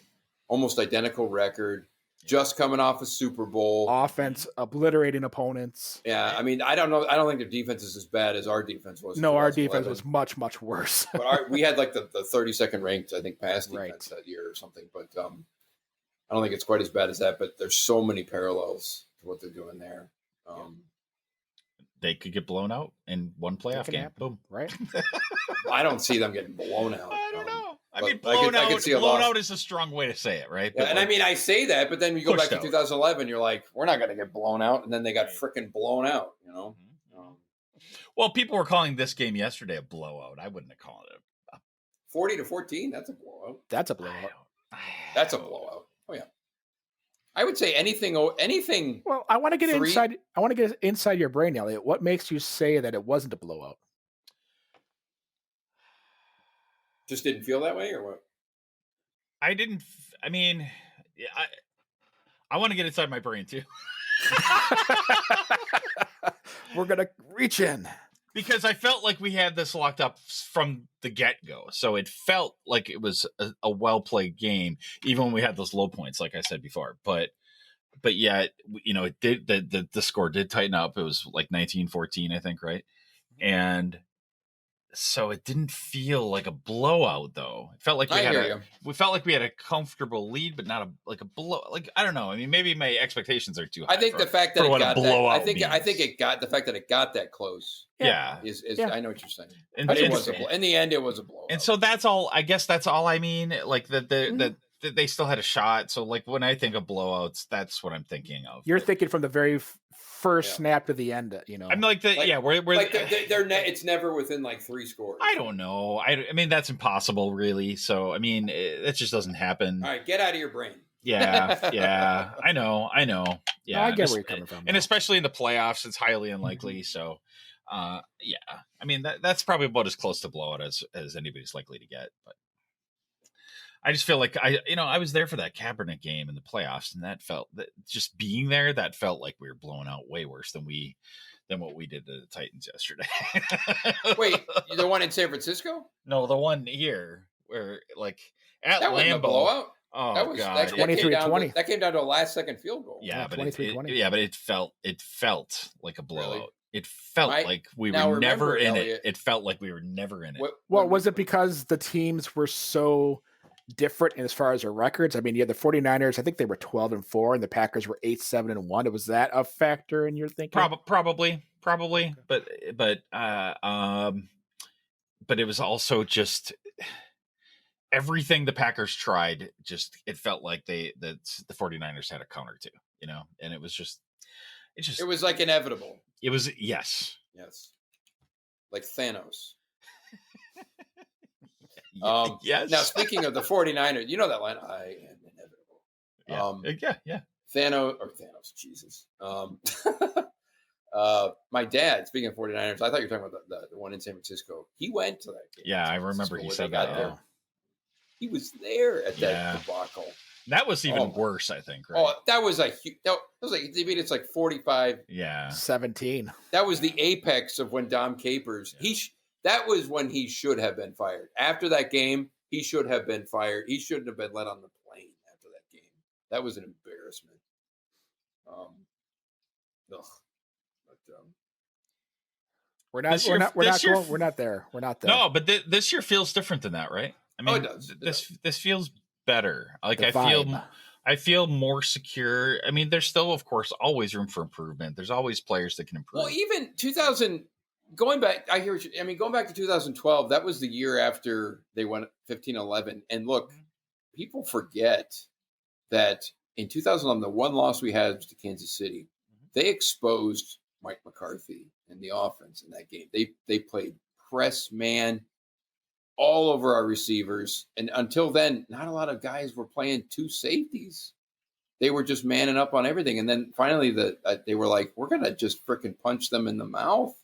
almost identical record. just coming off a Super Bowl. Offense obliterating opponents. Yeah, I mean, I don't know. I don't think their defense is as bad as our defense was. No, our defense was much, much worse. But we had like the 32nd ranked, I think, pass defense that year or something. But I don't think it's quite as bad as that. But there's so many parallels to what they're doing there. They could get blown out in one playoff game. Happen. Boom. Right? I don't see them getting blown out. I don't know. I But mean, blown blown out is a strong way to say it, right? Yeah, But and I mean, I say that, but then we go back to out. 2011. You're like, we're not going to get blown out, and then they got freaking blown out. You know. Well, people were calling this game yesterday a blowout. I wouldn't have called it 40-14. That's a blowout. That's a blowout. That's a blowout. Oh yeah. I would say anything. Well, I want to get inside. I want to get inside your brain, Elliot. What makes you say that it wasn't a blowout? Just didn't feel that way, or what? I didn't. I mean, I want to get inside my brain too. We're gonna reach in because I felt like we had this locked up from the get-go. So it felt like it was a well-played game, even when we had those low points, like I said before. But yet, it did. The score did tighten up. It was like 19-14, I think, right? And so it didn't feel like a blowout, though. It felt like we felt like we had a comfortable lead, but not a blow. Like, I don't know. I mean, maybe my expectations are too high. I think the fact that it got that, I think it got the fact that it got that close. Yeah, is I know what you're saying. And in the end, it was a blowout. And so that's all. I guess that's all I mean. Like that they still had a shot. So like when I think of blowouts, that's what I'm thinking of. You're thinking from the very first snap to the end, I'm like it's never within like 3 scores. I don't know. I mean, that's impossible, really. So, I mean, it just doesn't happen. All right, get out of your brain. Yeah. I know. Yeah. No, I get where you're coming from. And especially in the playoffs, it's highly unlikely. So, I mean, that's probably about as close to blowout as anybody's likely to get. But I just feel like I was there for that Kaepernick game in the playoffs, and that felt that just being there, that felt like we were blown out way worse than what we did to the Titans yesterday. Wait, the one in San Francisco? No, the one here where like at that Lambeau. Wasn't a blowout. Oh, that was God. 23-20. That came down to a last-second field goal. Yeah, but it felt like a blowout. Really? It felt like we were never in it. It felt like we were never in it. Well, was it because the teams were so different as far as their records? I mean, you had the 49ers, I think they were 12-4, and the Packers were 8-7-1. Was that a factor in your thinking? Probably. But it was also just everything the Packers tried. Just it felt like the 49ers had a counter to, and it was like inevitable. It was yes, like Thanos. Yes. Now, speaking of the 49ers, you know that line, I am inevitable. Yeah. Thanos, Jesus. My dad, speaking of 49ers, I thought you were talking about the one in San Francisco. He went to that game. Yeah, I remember he said that. There. He was there at that debacle. That was even worse, I think, right? Oh, that was like, it's like 45. Yeah. 17. That was the apex of when Dom Capers, that was when he should have been fired. After that game, he should have been fired. He shouldn't have been let on the plane after that game. That was an embarrassment. We're not there. No, but this year feels different than that, right? I mean, it does. This feels better. Like I feel more secure. I mean, there's still, of course, always room for improvement. There's always players that can improve. Well, even 2000. Going back, I hear what going back to 2012, that was the year after they went 15-11. And look, people forget that in 2011, the one loss we had was to Kansas City. They exposed Mike McCarthy and the offense in that game. They played press man all over our receivers. And until then, not a lot of guys were playing 2 safeties. They were just manning up on everything. And then finally, they were like, we're going to just freaking punch them in the mouth.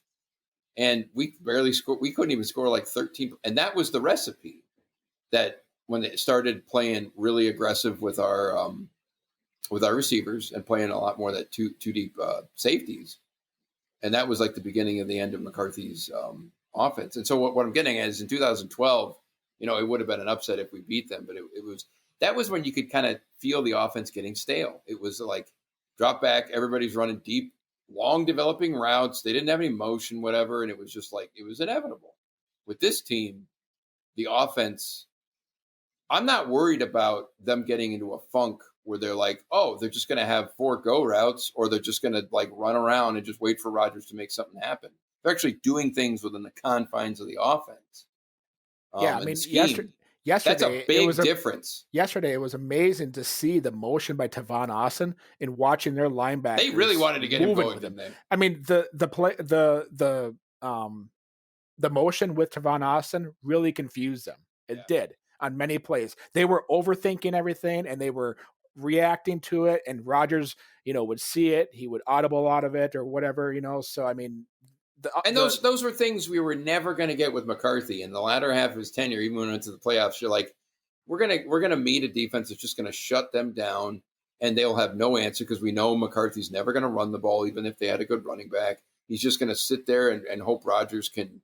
And we barely scored. We couldn't even score like 13. And that was the recipe that when they started playing really aggressive with our receivers and playing a lot more of that two deep safeties. And that was like the beginning of the end of McCarthy's offense. And so what I'm getting at is in 2012, it would have been an upset if we beat them. But that was when you could kind of feel the offense getting stale. It was like drop back, everybody's running deep, long developing routes. They didn't have any motion, whatever, and it was just like it was inevitable. With this team, the offense, I'm not worried about them getting into a funk where they're like, oh, they're just going to have 4 go routes, or they're just going to like run around and just wait for Rodgers to make something happen. They're actually doing things within the confines of the offense. Yeah, I mean, yesterday that's a big difference. Yesterday, it was amazing to see the motion by Tavon Austin and watching their linebackers. They really wanted to get him going, didn't they? I mean, the motion with Tavon Austin really confused them. It did on many plays. They were overthinking everything, and they were reacting to it. And Rodgers, would see it, he would audible out of it or whatever, So I mean. Those were things we were never going to get with McCarthy in the latter half of his tenure. Even when we went to the playoffs, you're like, we're gonna meet a defense that's just going to shut them down, and they'll have no answer because we know McCarthy's never going to run the ball, even if they had a good running back. He's just going to sit there and hope Rodgers can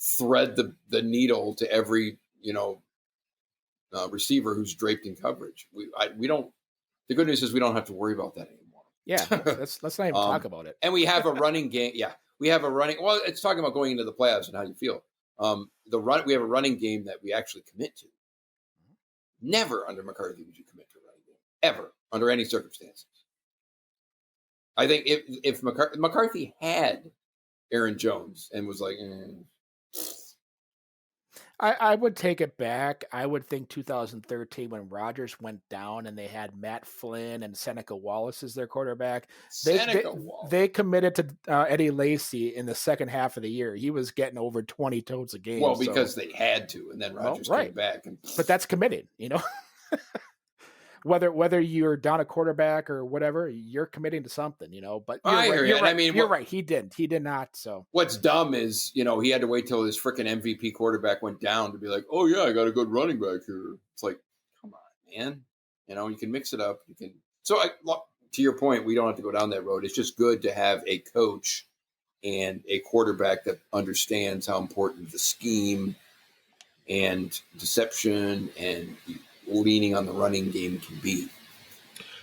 thread the needle to every receiver who's draped in coverage. We don't. The good news is we don't have to worry about that anymore. Yeah, let's not even talk about it. And we have a running game. Yeah. We have a running. Well, it's talking about going into the playoffs and how you feel. We have a running game that we actually commit to. Never under McCarthy would you commit to a running game, ever, under any circumstances. I think if McCarthy had Aaron Jones and was like, I would take it back. I would think 2013 when Rodgers went down and they had Matt Flynn and Seneca Wallace as their quarterback. They committed to Eddie Lacy in the second half of the year. He was getting over 20 totes a game. Well, because they had to, and then Rodgers came back. But that's committed, Whether you're down a quarterback or whatever, you're committing to something, But you're right. He did not. So what's dumb is, he had to wait till his freaking MVP quarterback went down to be like, oh yeah, I got a good running back here. It's like, come on, man. You can mix it up. You can. So to your point, we don't have to go down that road. It's just good to have a coach and a quarterback that understands how important the scheme and deception and leaning on the running game can be.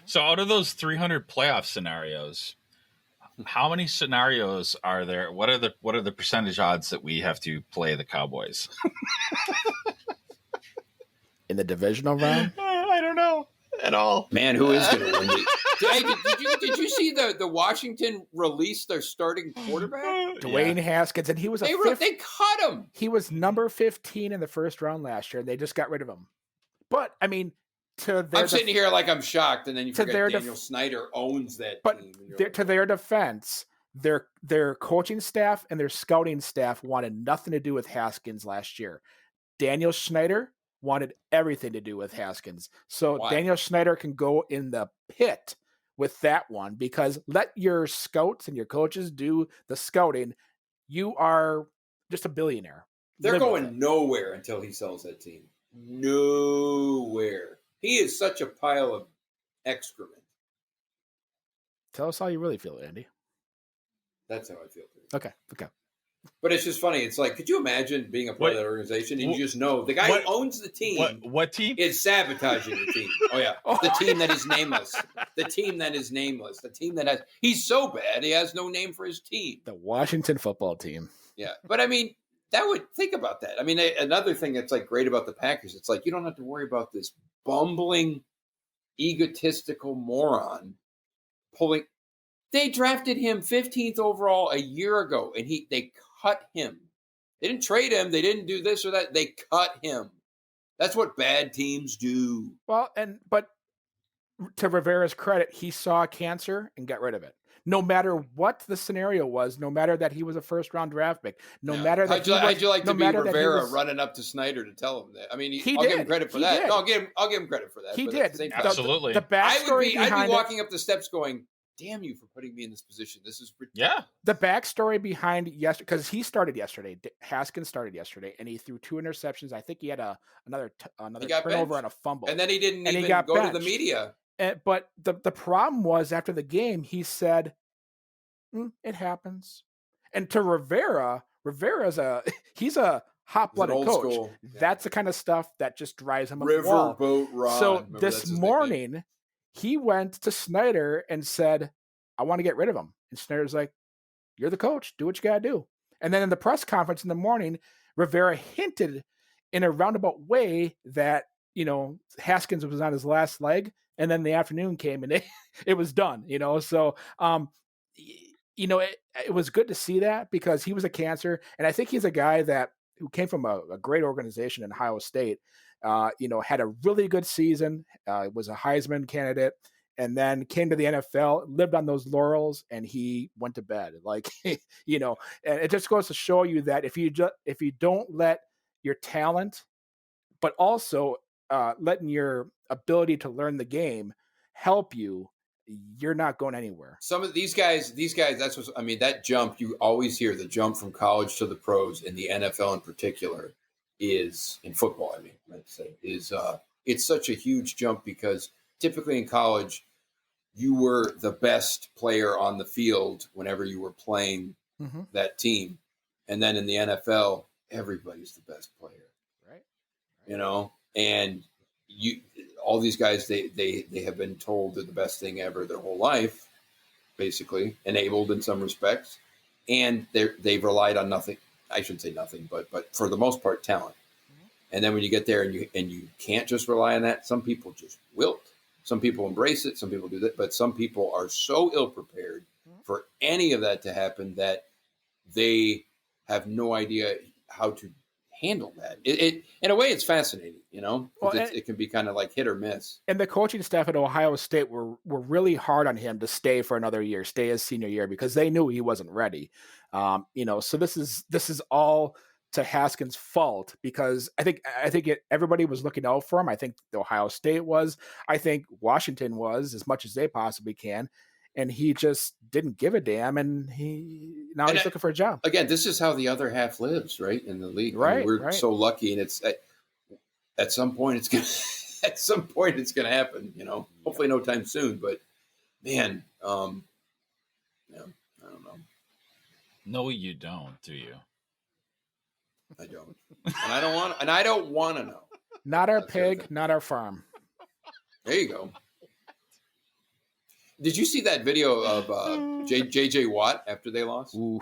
So out of those 300 playoff scenarios, how many scenarios are there? What are the percentage odds that we have to play the Cowboys? In the divisional round? I don't know at all. Man, who is going to win it? Did you see the Washington release their starting quarterback? Dwayne Haskins, and he was they cut him. He was number 15 in the first round last year, and they just got rid of him. But I mean, I'm sitting here like I'm shocked, and then you forget Daniel Snyder owns that team. But to their defense, their coaching staff and their scouting staff wanted nothing to do with Haskins last year. Daniel Snyder wanted everything to do with Haskins. So why? Daniel Snyder can go in the pit with that one, because let your scouts and your coaches do the scouting. You are just a billionaire. They're going nowhere until he sells that team. Nowhere. He is such a pile of excrement. Tell us how you really feel, Andy. That's how I feel. Okay. But it's just funny. It's like, could you imagine being a part of that organization and you just know the guy who owns the team what team is sabotaging the team? Oh, yeah. The team that is nameless. The team that is nameless. The team that has – he's so bad he has no name for his team. The Washington football team. Yeah. But, I mean – think about that. I mean, another thing that's like great about the Packers, it's like you don't have to worry about this bumbling, egotistical moron pulling. They drafted him 15th overall a year ago, and they cut him. They didn't trade him. They didn't do this or that. They cut him. That's what bad teams do. Well, but to Rivera's credit, he saw cancer and got rid of it. No matter what the scenario was, no matter that he was a first-round draft pick, matter that how'd you like to be Rivera running up to Snyder to tell him that? I mean, I'll give him credit for that. No, I'll give him credit for that. He did. Absolutely. The backstory I'd be walking up the steps going, damn you for putting me in this position. This is ridiculous. Yeah. The backstory behind yesterday, because he started yesterday. Haskins started yesterday, and he threw 2 interceptions. I think he had another turnover and a fumble. And then he didn't even go to the media. But the problem was after the game, he said, it happens. And to Rivera's he's a hot-blooded old coach. school. Yeah. That's the kind of stuff that just drives him up the wall. Riverboat Ron. So Remember, this morning, he went to Snyder and said, I want to get rid of him. And Snyder's like, you're the coach. Do what you got to do. And then in the press conference in the morning, Rivera hinted in a roundabout way that, Haskins was on his last leg. And then the afternoon came and it was done, So, it was good to see that because he was a cancer. And I think he's a guy who came from a great organization in Ohio State, had a really good season, was a Heisman candidate, and then came to the NFL, lived on those laurels, and he went to bed. Like, and it just goes to show you that if you don't let your talent, but also letting your ability to learn the game help you, you're not going anywhere. Some of these guys, that's what I mean. That jump, you always hear the jump from college to the pros in the NFL in particular is in football. I mean, let's say it's such a huge jump because typically in college, you were the best player on the field whenever you were playing that team. And then in the NFL, everybody's the best player. Right. And all these guys, they have been told they're the best thing ever their whole life, basically, enabled in some respects. And they've relied on nothing. I shouldn't say nothing, but for the most part, talent. And then when you get there and you can't just rely on that, some people just wilt. Some people embrace it. Some people do that. But some people are so ill-prepared for any of that to happen that they have no idea how to handle that. It in a way, it's fascinating, Well, it can be kind of like hit or miss. And the coaching staff at Ohio State were really hard on him to stay for another year, stay his senior year, because they knew he wasn't ready. So this is all to Haskins' fault because I think everybody was looking out for him. I think the Ohio State was. I think Washington was as much as they possibly can. And he just didn't give a damn, and he's looking for a job. Again, this is how the other half lives, right, in the league. Right, I mean, we're so lucky, and it's at some point it's gonna happen. Hopefully no time soon. But man, I don't know. No, you don't, do you? I don't, and I don't want to know. Not our pig, not our farm. There you go. Did you see that video of JJ Watt after they lost? Ooh.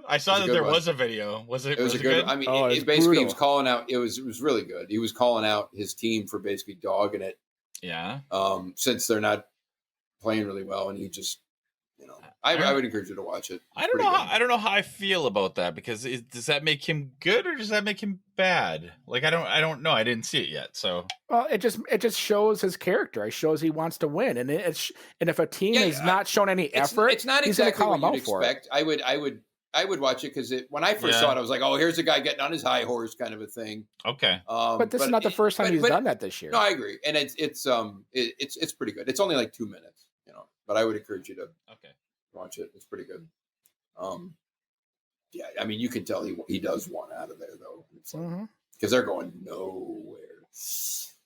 I saw that there was a video. Was it? It was a good. I mean, it basically he was calling out. It was really good. He was calling out his team for basically dogging it. Yeah. Since they're not playing really well, and he just, I would encourage you to watch it. I don't know how I feel about that because does that make him good or does that make him bad? Like I don't know. I didn't see it yet. So well, it just shows his character. It shows he wants to win, and if a team is not shown any effort, it's not exactly what you'd expect. I would watch it because when I first saw it, I was like, oh, here's a guy getting on his high horse, kind of a thing. Okay, but this is not the first time he's done that this year. No, I agree, and it's pretty good. It's only like 2 minutes, but I would encourage you to watch it. It's pretty good. Yeah, I mean, you can tell he does want out of there though, because they're going nowhere.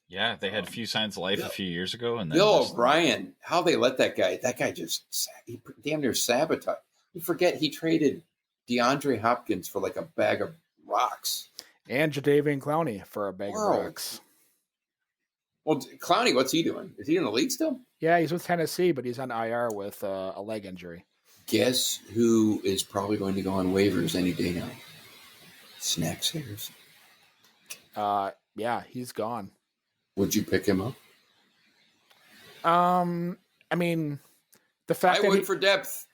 Yeah, they had a few signs of life a few years ago, and then Bill O'Brien, how they let that guy just he damn near sabotaged. You forget he traded DeAndre Hopkins for like a bag of rocks, and Jadeveon Clowney for a bag of rocks. Well, Clowney, what's he doing? Is he in the league still? Yeah, he's with Tennessee, but he's on IR with a leg injury. Guess who is probably going to go on waivers any day now? Snacks Harrison. Yeah, he's gone. Would you pick him up? I mean, the fact I would for depth.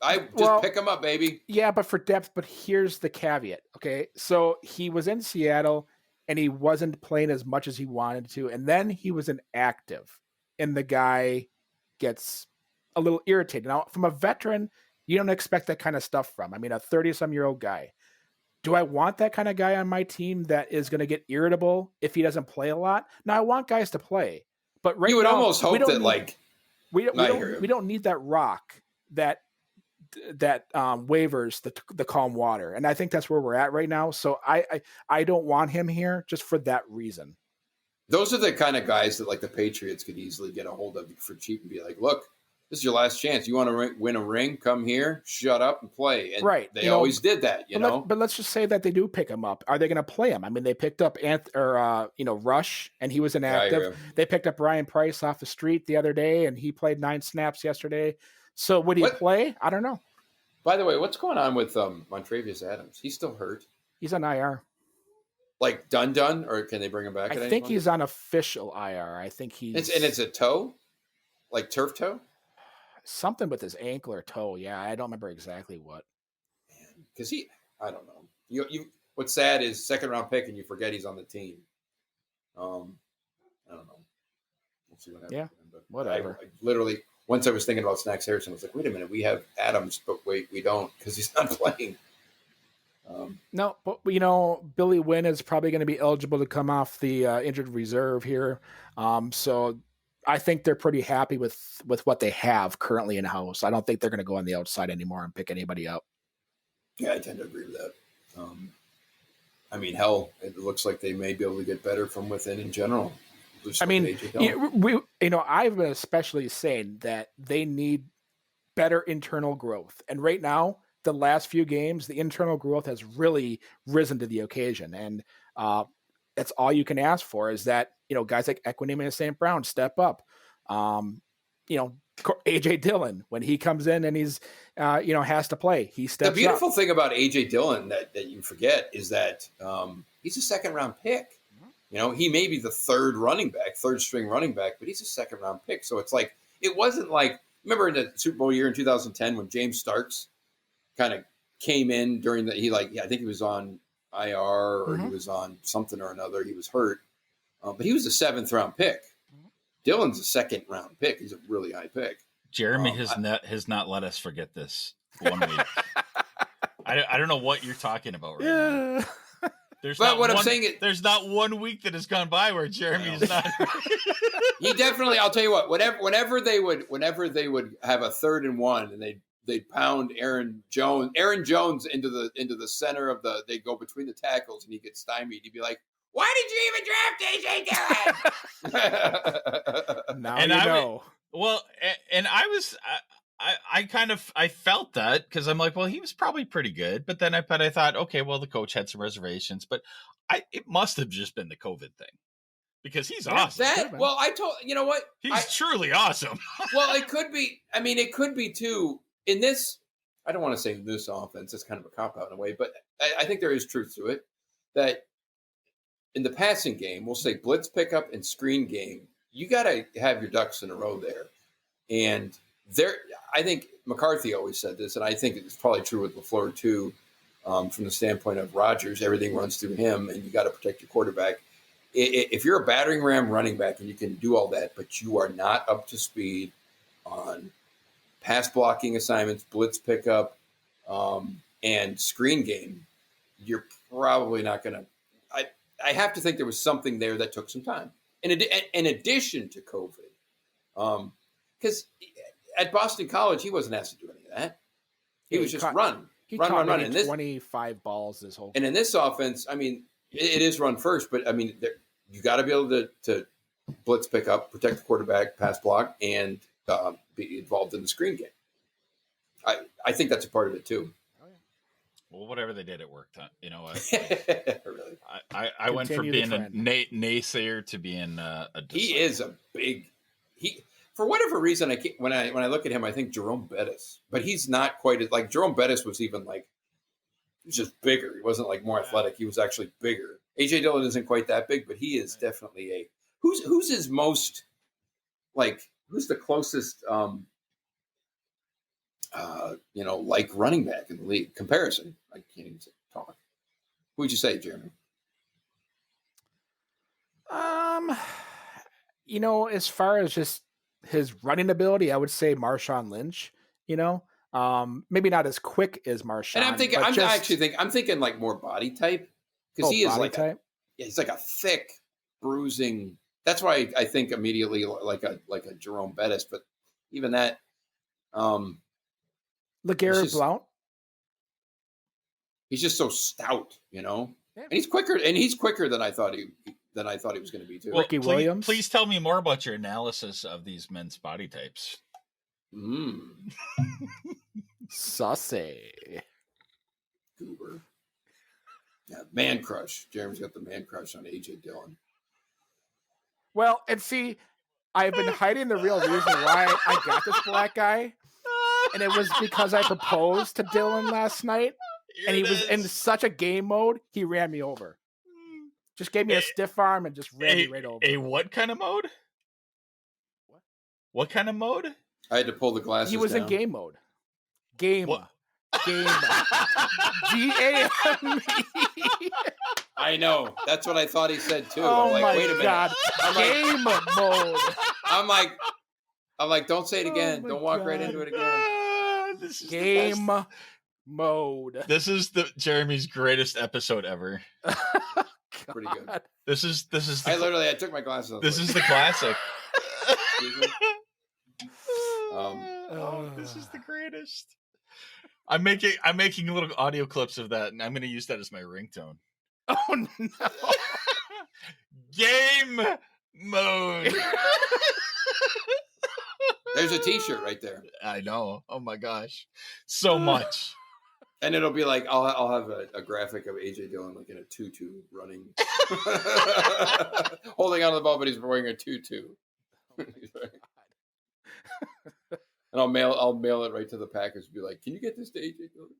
Pick him up, baby. Yeah, but for depth. But here's the caveat. Okay, so he was in Seattle, and he wasn't playing as much as he wanted to, and then he was inactive, and the guy gets a little irritated. Now, from a veteran, you don't expect that kind of stuff from. I mean, a 30-some-year-old guy. Do I want that kind of guy on my team that is going to get irritable if he doesn't play a lot? Now, I want guys to play, but right now, you would almost hope that we don't need that rock that wavers the calm water, and I think that's where we're at right now. So I don't want him here just for that reason. Those are the kind of guys that like the Patriots could easily get a hold of for cheap and be like, look, this is your last chance. You want to win a ring? Come here, shut up and play. And right. they always did that, But let's just say that they do pick him up. Are they going to play him? I mean, they picked up Rush, and he was inactive. Yeah. They picked up Ryan Price off the street the other day, and he played 9 snaps yesterday. So would he play? I don't know. By the way, what's going on with Montravius Adams? He's still hurt. He's on IR. Like done, or can they bring him back? I think he's on official IR. I think he's and it's a toe, like turf toe, something with his ankle or toe. Yeah, I don't remember exactly what. Because I don't know. You. What's sad is 2nd round pick, and you forget he's on the team. I don't know. We'll see what happens. Yeah, but whatever. I literally, once I was thinking about Snacks Harrison, I was like, wait a minute, we have Adams, but wait, we don't, because he's not playing. No, but Billy Wynn is probably going to be eligible to come off the injured reserve here. So I think they're pretty happy with what they have currently in house. I don't think they're going to go on the outside anymore and pick anybody up. Yeah, I tend to agree with that. I mean, hell, it looks like they may be able to get better from within in general. I mean, I've been especially saying that they need better internal growth. And right now, the last few games, the internal growth has really risen to the occasion. And that's all you can ask for is that, guys like Equinemius and St. Brown step up. AJ Dillon, when he comes in and he's, has to play, he steps up. The beautiful thing about AJ Dillon that you forget is that he's a 2nd round pick. He may be the 3rd string running back, but he's a 2nd round pick. So it's like, it wasn't like, remember in the Super Bowl year in 2010 when James Starks kind of came in during I think he was on IR or he was on something or another. He was hurt, but he was a 7th round pick. Dillon's a 2nd round pick. He's a really high pick. Jeremy has not let us forget this 1 week. I don't know what you're talking about right now. There's not 1 week that has gone by where Jeremy is not. He definitely. I'll tell you what. Whenever they would have a 3rd and 1, and they'd pound Aaron Jones into the center of they'd go between the tackles, and he gets stymied. He'd be like, "Why did you even draft AJ Dillon?" Now and you know. I felt that because I'm like, well, he was probably pretty good, but then I thought, okay, well, the coach had some reservations, but it must have just been the COVID thing because he's awesome. You know what? He's truly awesome. Well, it could be. I mean, it could be too in this. I don't want to say this offense. It's kind of a cop out in a way, but I think there is truth to it that in the passing game, we'll say blitz pickup and screen game, you got to have your ducks in a row there. And I think McCarthy always said this, and I think it's probably true with Lefleur too, from the standpoint of Rodgers, everything runs through him, and you got to protect your quarterback. If you're a battering ram running back and you can do all that, but you are not up to speed on pass blocking assignments, blitz pickup, and screen game, you're probably not going to. I have to think there was something there that took some time. In addition to COVID, because at Boston College, he wasn't asked to do any of that. He was just run. He caught 25 balls this whole. And in this offense, I mean, it is run first, but I mean, you got to be able to blitz pick up, protect the quarterback, pass block, and be involved in the screen game. I think that's a part of it too. Well, whatever they did, it worked. You know what? Really? I went from being a naysayer to being a disciple. He is a big. For whatever reason, when I look at him, I think Jerome Bettis, but he's not quite as like Jerome Bettis was even like he was just bigger. He wasn't like more athletic. He was actually bigger. AJ Dillon isn't quite that big, but he is definitely who's his most like who's the closest like running back in the league comparison. I can't even talk. Who would you say, Jeremy? As far as just his running ability, I would say Marshawn Lynch. Maybe not as quick as Marshawn. And I'm thinking like more body type because he is like type. He's like a thick, bruising. That's why I think immediately like a Jerome Bettis, but even that. LeGarrette Blount. He's just so stout, Yeah. and he's quicker than I thought he was going to be too. Ricky Williams. Please tell me more about your analysis of these men's body types. Sussy. Goober. Yeah, man crush. Jeremy's got the man crush on AJ Dillon. Well, and see, I've been hiding the real reason why I got this black guy, and it was because I proposed to Dylan last night, and he was in such a game mode, he ran me over. Just gave me a stiff arm and just ran me right over. A what kind of mode? What kind of mode? I had to pull the glasses He was down. in game mode. Game. What? Game. G-A-M-E. I know. That's what I thought he said too. Oh I'm like, my wait a minute. God. Game mode. I'm like, don't say it again. Don't walk right into it again. This is game mode. This is Jeremy's greatest episode ever. Pretty good. This is. I took my glasses off. This is the classic. This is the greatest. I'm making little audio clips of that, and I'm going to use that as my ringtone. Oh no! Game mode. There's a T-shirt right there. I know. Oh my gosh, so much. And it'll be like I'll have a graphic of AJ Dillon like in a tutu running, holding onto the ball, but he's wearing a tutu. And I'll mail it right to the Packers and be like, "Can you get this to AJ Dillon?"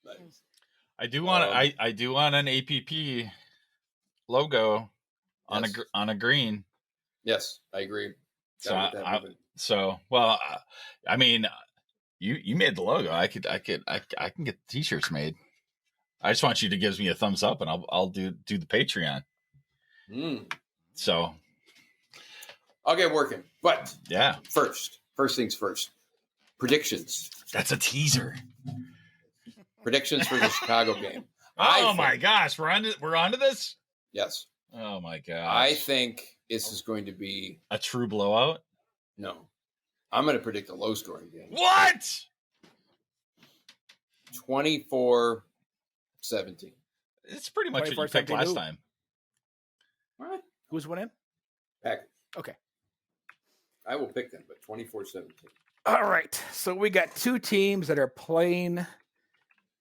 Yeah. Nice. I do want an APP logo on a green. Yes, I agree. I mean, you made the logo. I can get the t-shirts made. I just want you to give me a thumbs up, and I'll do the Patreon. So I'll get working. But yeah, first things first. Predictions. That's a teaser. Predictions for the Chicago game. My gosh, we're on to this? Yes. Oh my gosh. I think this is going to be a true blowout. No. I'm going to predict a low scoring game. What? 24-17. It's pretty much what you picked last time. What? Who's winning? Packers. Okay. I will pick them, but 24-17. All right. So we got two teams that are playing.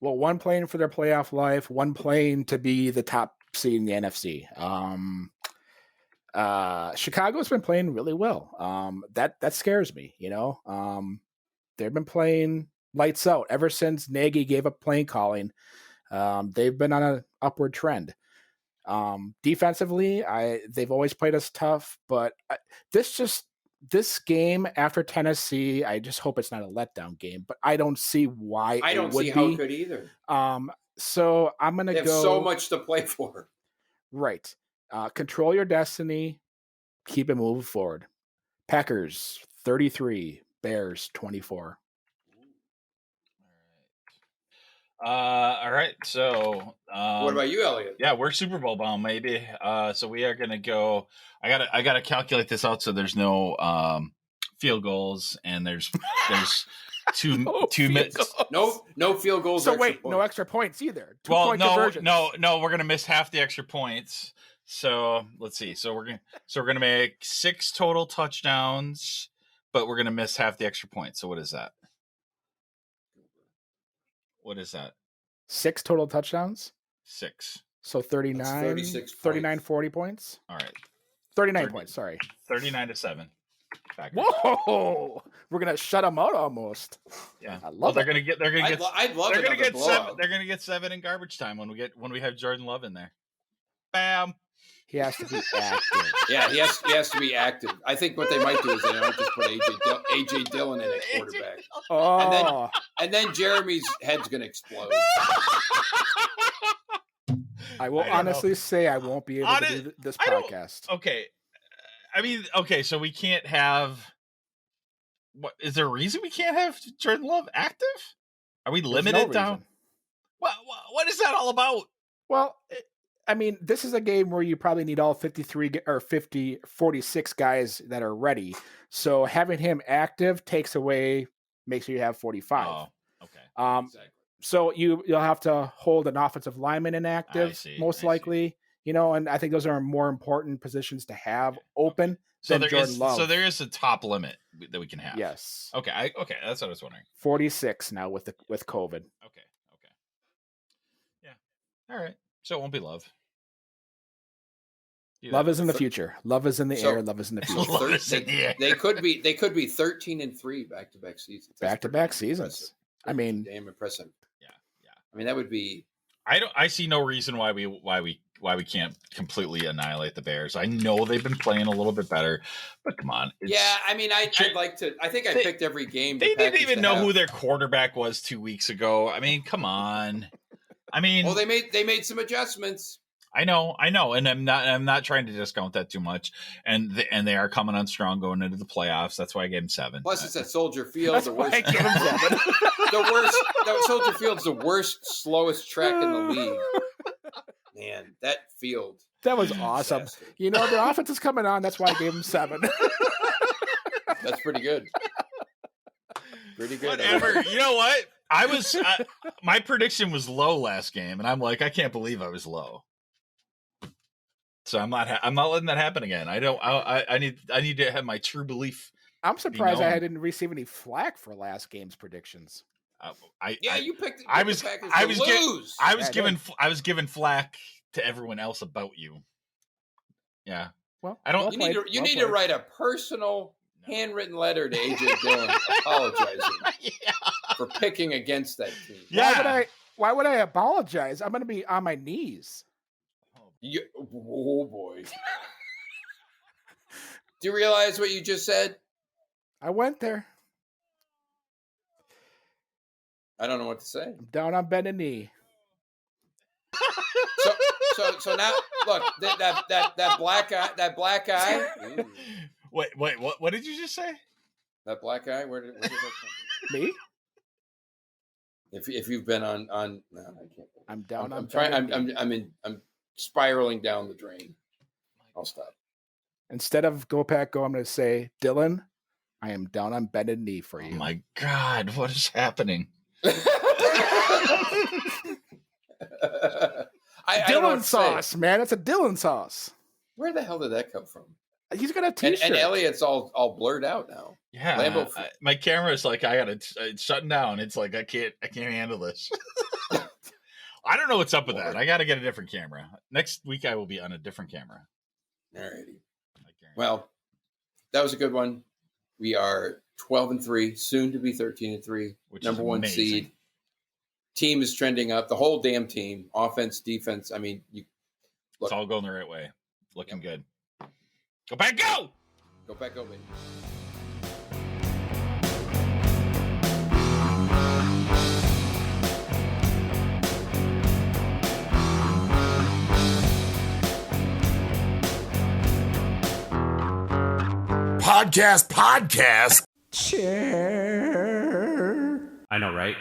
Well, one playing for their playoff life, one playing to be the top seed in the NFC. Chicago's been playing really well. That scares me, you know. They've been playing lights out ever since Nagy gave up playing calling. They've been on an upward trend. Defensively, they've always played us tough, but this game after Tennessee, I just hope it's not a letdown game, but I don't see why I don't see how it could either. So I'm going to go. They have so much to play for. Right. Control your destiny. Keep it moving forward. Packers 33, Bears 24. All right. So, what about you, Elliot? Yeah, we're Super Bowl bound, maybe. So we are gonna go. I gotta calculate this out so there's no field goals and there's two minutes. No field goals. So wait, no extra points either. No. We're gonna miss half the extra points. So let's see. So we're gonna make 6 total touchdowns, but we're gonna miss half the extra points. So what is that? What is that? 6 total touchdowns. 6. So 39, 40 points. All right. 39 points. Sorry. 39-7. Packers. Whoa! We're gonna shut them out almost. Yeah, I love. They're gonna get. I'd love. They're gonna get 7. They're gonna get 7 in garbage time when we have Jordan Love in there. Bam. He has to be active. Yeah, he has to be active. I think what they might do is they might just put AJ Dillon in at quarterback. Oh. And then Jeremy's head's gonna explode. I will honestly say I won't be able to do this podcast. Okay. I mean, okay, so we can't have. What is there a reason we can't have Jordan Love active? Are we limited down? What is that all about? Well, I mean, this is a game where you probably need all 46 guys that are ready. So having him active makes you have 45. Oh, okay. Exactly. So you'll have to hold an offensive lineman inactive, most likely. You know, and I think those are more important positions to have open So than Jordan Love. So there is a top limit that we can have. Yes. Okay. Okay. That's what I was wondering. 46 now with COVID. Okay. Yeah. All right. So it won't be Love. Love is in the future. Love is in the air. Love is in the future. They could be 13-3 back-to-back seasons. Back-to-back seasons. I mean, damn impressive. Yeah. I mean, that would be. I see no reason why we can't completely annihilate the Bears. I know they've been playing a little bit better, but come on. Yeah, I mean, I'd like to. I think I picked every game. They didn't even know who their quarterback was 2 weeks ago. I mean, come on. I mean, well, they made some adjustments. I know, and I'm not trying to discount that too much. And they are coming on strong going into the playoffs. That's why I gave them 7. Plus, it's at Soldier Field. That's why I gave them 7. The worst. Soldier Field's the worst, slowest track in the league. Man, that field. That was awesome. Fantastic. You know, the offense is coming on. That's why I gave them 7. That's pretty good. Pretty good. Whatever. You know what? My prediction was low last game, and I'm like, I can't believe I was low. So I'm not letting that happen again. I need to have my true belief. I'm surprised I didn't receive any flack for last game's predictions. You picked. I was given flack to everyone else about you. Yeah. Well, I don't. You need to write a personal handwritten letter to AJ Dillon apologizing for picking against that team. Yeah. Why would I apologize? I'm going to be on my knees. Oh boy. Do you realize what you just said? I went there. I don't know what to say. I'm down on bended knee. So now look, that black eye. Ooh. Wait, what did you just say? That black eye, where did that come from? Me? If you've been on no, I can't. I'm down. I'm spiraling down the drain. I'll stop. Instead of go, I'm going to say, Dylan, I am down on bended knee for you. Oh my God, what is happening? Dylan sauce, man. It's a Dylan sauce. Where the hell did that come from? He's got a t-shirt. And Elliot's all blurred out now. Yeah, my camera is like it's shutting down. It's like I can't handle this. I don't know what's up with that. I got to get a different camera. Next week I will be on a different camera. Alrighty. Well, that was a good one. We are 12-3, soon to be 13-3. Number 1 seed. Team is trending up. The whole damn team, offense, defense. I mean, it's all going the right way. Looking good. Go back, go! Go back, go, baby. Podcast. Chair. I know, right?